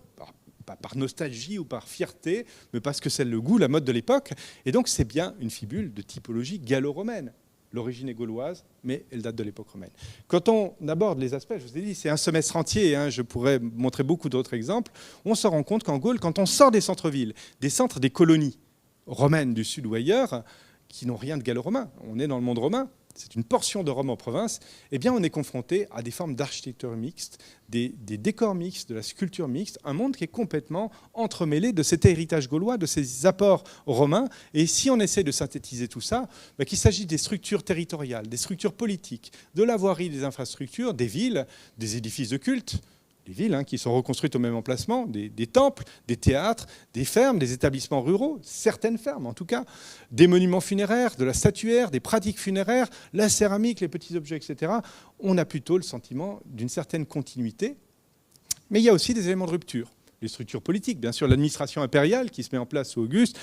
[SPEAKER 1] pas par nostalgie ou par fierté, mais parce que c'est le goût, la mode de l'époque. Et donc c'est bien une fibule de typologie gallo-romaine. L'origine est gauloise, mais elle date de l'époque romaine. Quand on aborde les aspects, je vous ai dit, c'est un semestre entier, je pourrais montrer beaucoup d'autres exemples, on se rend compte qu'en Gaule, quand on sort des centres-villes, des centres des colonies romaines du sud ou ailleurs, qui n'ont rien de gallo-romain, on est dans le monde romain, c'est une portion de Rome en province, eh bien on est confronté à des formes d'architecture mixte, des décors mixtes, de la sculpture mixte, un monde qui est complètement entremêlé de cet héritage gaulois, de ces apports romains. Et si on essaie de synthétiser tout ça, qu'il s'agit des structures territoriales, des structures politiques, de la voirie, des infrastructures, des villes, des édifices de culte, des villes qui sont reconstruites au même emplacement, des temples, des théâtres, des fermes, des établissements ruraux, certaines fermes en tout cas, des monuments funéraires, de la statuaire, des pratiques funéraires, la céramique, les petits objets, etc. On a plutôt le sentiment d'une certaine continuité. Mais il y a aussi des éléments de rupture. Les structures politiques, bien sûr, l'administration impériale qui se met en place sous Auguste,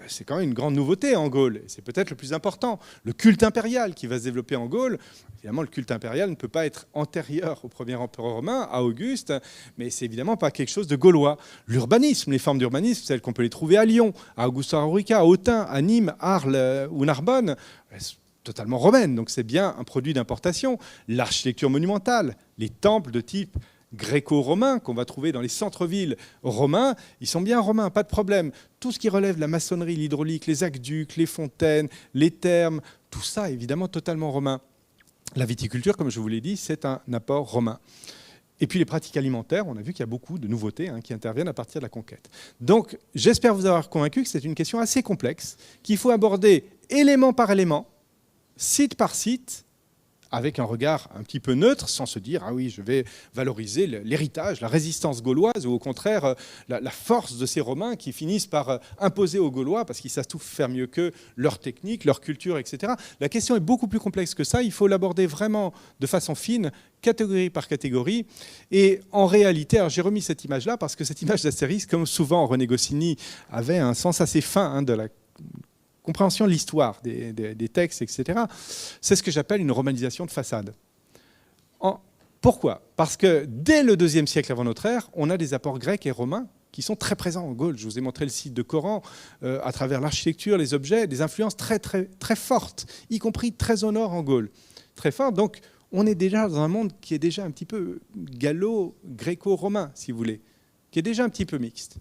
[SPEAKER 1] c'est quand même une grande nouveauté en Gaule. C'est peut-être le plus important. Le culte impérial qui va se développer en Gaule. Évidemment, le culte impérial ne peut pas être antérieur au premier empereur romain, à Auguste, mais c'est évidemment pas quelque chose de gaulois. L'urbanisme, les formes d'urbanisme, celles qu'on peut les trouver à Lyon, à Augusta Raurica, à Autun, à Nîmes, Arles ou Narbonne, totalement romaines. Donc c'est bien un produit d'importation. L'architecture monumentale, les temples de type gréco-romains qu'on va trouver dans les centres-villes romains, ils sont bien romains, pas de problème. Tout ce qui relève de la maçonnerie, l'hydraulique, les aqueducs, les fontaines, les thermes, tout ça évidemment totalement romain. La viticulture, comme je vous l'ai dit, c'est un apport romain. Et puis les pratiques alimentaires, on a vu qu'il y a beaucoup de nouveautés qui interviennent à partir de la conquête. Donc j'espère vous avoir convaincu que c'est une question assez complexe, qu'il faut aborder élément par élément, site par site, avec un regard un petit peu neutre, sans se dire « Ah oui, je vais valoriser l'héritage, la résistance gauloise » ou au contraire la force de ces Romains qui finissent par imposer aux Gaulois, parce qu'ils savent tout faire mieux qu'eux, leur technique, leur culture, etc. La question est beaucoup plus complexe que ça. Il faut l'aborder vraiment de façon fine, catégorie par catégorie. Et en réalité, alors j'ai remis cette image-là, parce que cette image d'astérisque, comme souvent René Goscinny, avait un sens assez fin de la compréhension de l'histoire, des textes, etc. C'est ce que j'appelle une romanisation de façade. Pourquoi ? Parce que dès le IIe siècle avant notre ère, on a des apports grecs et romains qui sont très présents en Gaule. Je vous ai montré le site de Coran, à travers l'architecture, les objets, des influences très, très, très fortes, y compris très au nord en Gaule. Très fortes. Donc, on est déjà dans un monde qui est déjà un petit peu gallo-gréco-romain, si vous voulez, qui est déjà un petit peu mixte,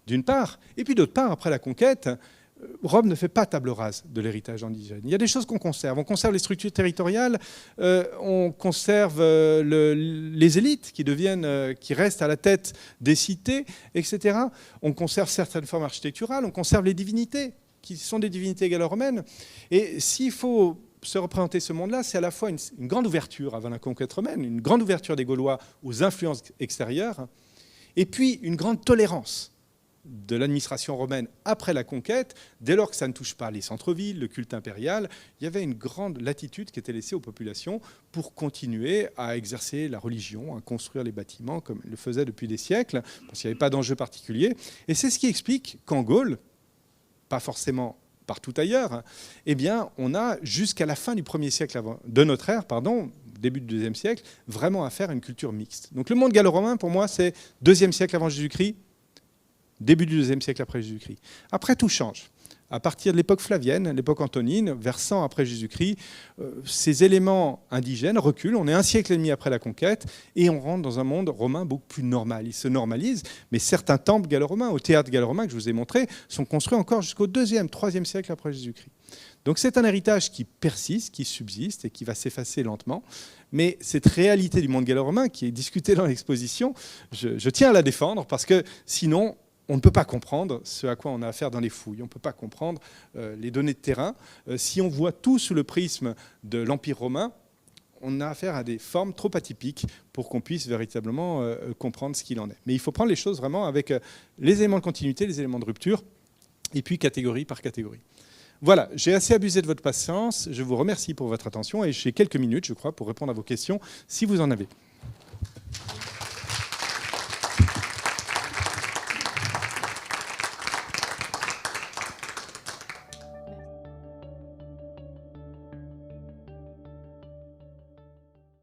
[SPEAKER 1] d'une part. Et puis d'autre part, après la conquête, Rome ne fait pas table rase de l'héritage indigène. Il y a des choses qu'on conserve. On conserve les structures territoriales, on conserve les élites qui restent à la tête des cités, etc. On conserve certaines formes architecturales, on conserve les divinités, qui sont des divinités gallo-romaines. Et s'il faut se représenter ce monde-là, c'est à la fois une grande ouverture avant la conquête romaine, une grande ouverture des Gaulois aux influences extérieures, et puis une grande tolérance de l'administration romaine après la conquête, dès lors que ça ne touche pas les centres-villes, le culte impérial, il y avait une grande latitude qui était laissée aux populations pour continuer à exercer la religion, à construire les bâtiments comme ils le faisaient depuis des siècles, parce qu'il n'y avait pas d'enjeu particulier. Et c'est ce qui explique qu'en Gaule, pas forcément partout ailleurs, eh bien, on a jusqu'à la fin du 1er siècle de notre ère, début du 2e siècle, vraiment à faire une culture mixte. Donc le monde gallo-romain, pour moi, c'est 2e siècle avant Jésus-Christ, début du 2e siècle après Jésus-Christ. Après, tout change. à partir de l'époque flavienne, l'époque antonine, vers 100 après Jésus-Christ, ces éléments indigènes reculent. On est un siècle et demi après la conquête et on rentre dans un monde romain beaucoup plus normal. Il se normalise, mais certains temples gallo-romains, au théâtre gallo-romain que je vous ai montré, sont construits encore jusqu'au 2e, 3e siècle après Jésus-Christ. Donc c'est un héritage qui persiste, qui subsiste et qui va s'effacer lentement. Mais cette réalité du monde gallo-romain qui est discutée dans l'exposition, je tiens à la défendre parce que sinon, on ne peut pas comprendre ce à quoi on a affaire dans les fouilles. On ne peut pas comprendre les données de terrain. Si on voit tout sous le prisme de l'Empire romain, on a affaire à des formes trop atypiques pour qu'on puisse véritablement comprendre ce qu'il en est. Mais il faut prendre les choses vraiment avec les éléments de continuité, les éléments de rupture, et puis catégorie par catégorie. Voilà, j'ai assez abusé de votre patience. Je vous remercie pour votre attention et j'ai quelques minutes, je crois, pour répondre à vos questions, si vous en avez.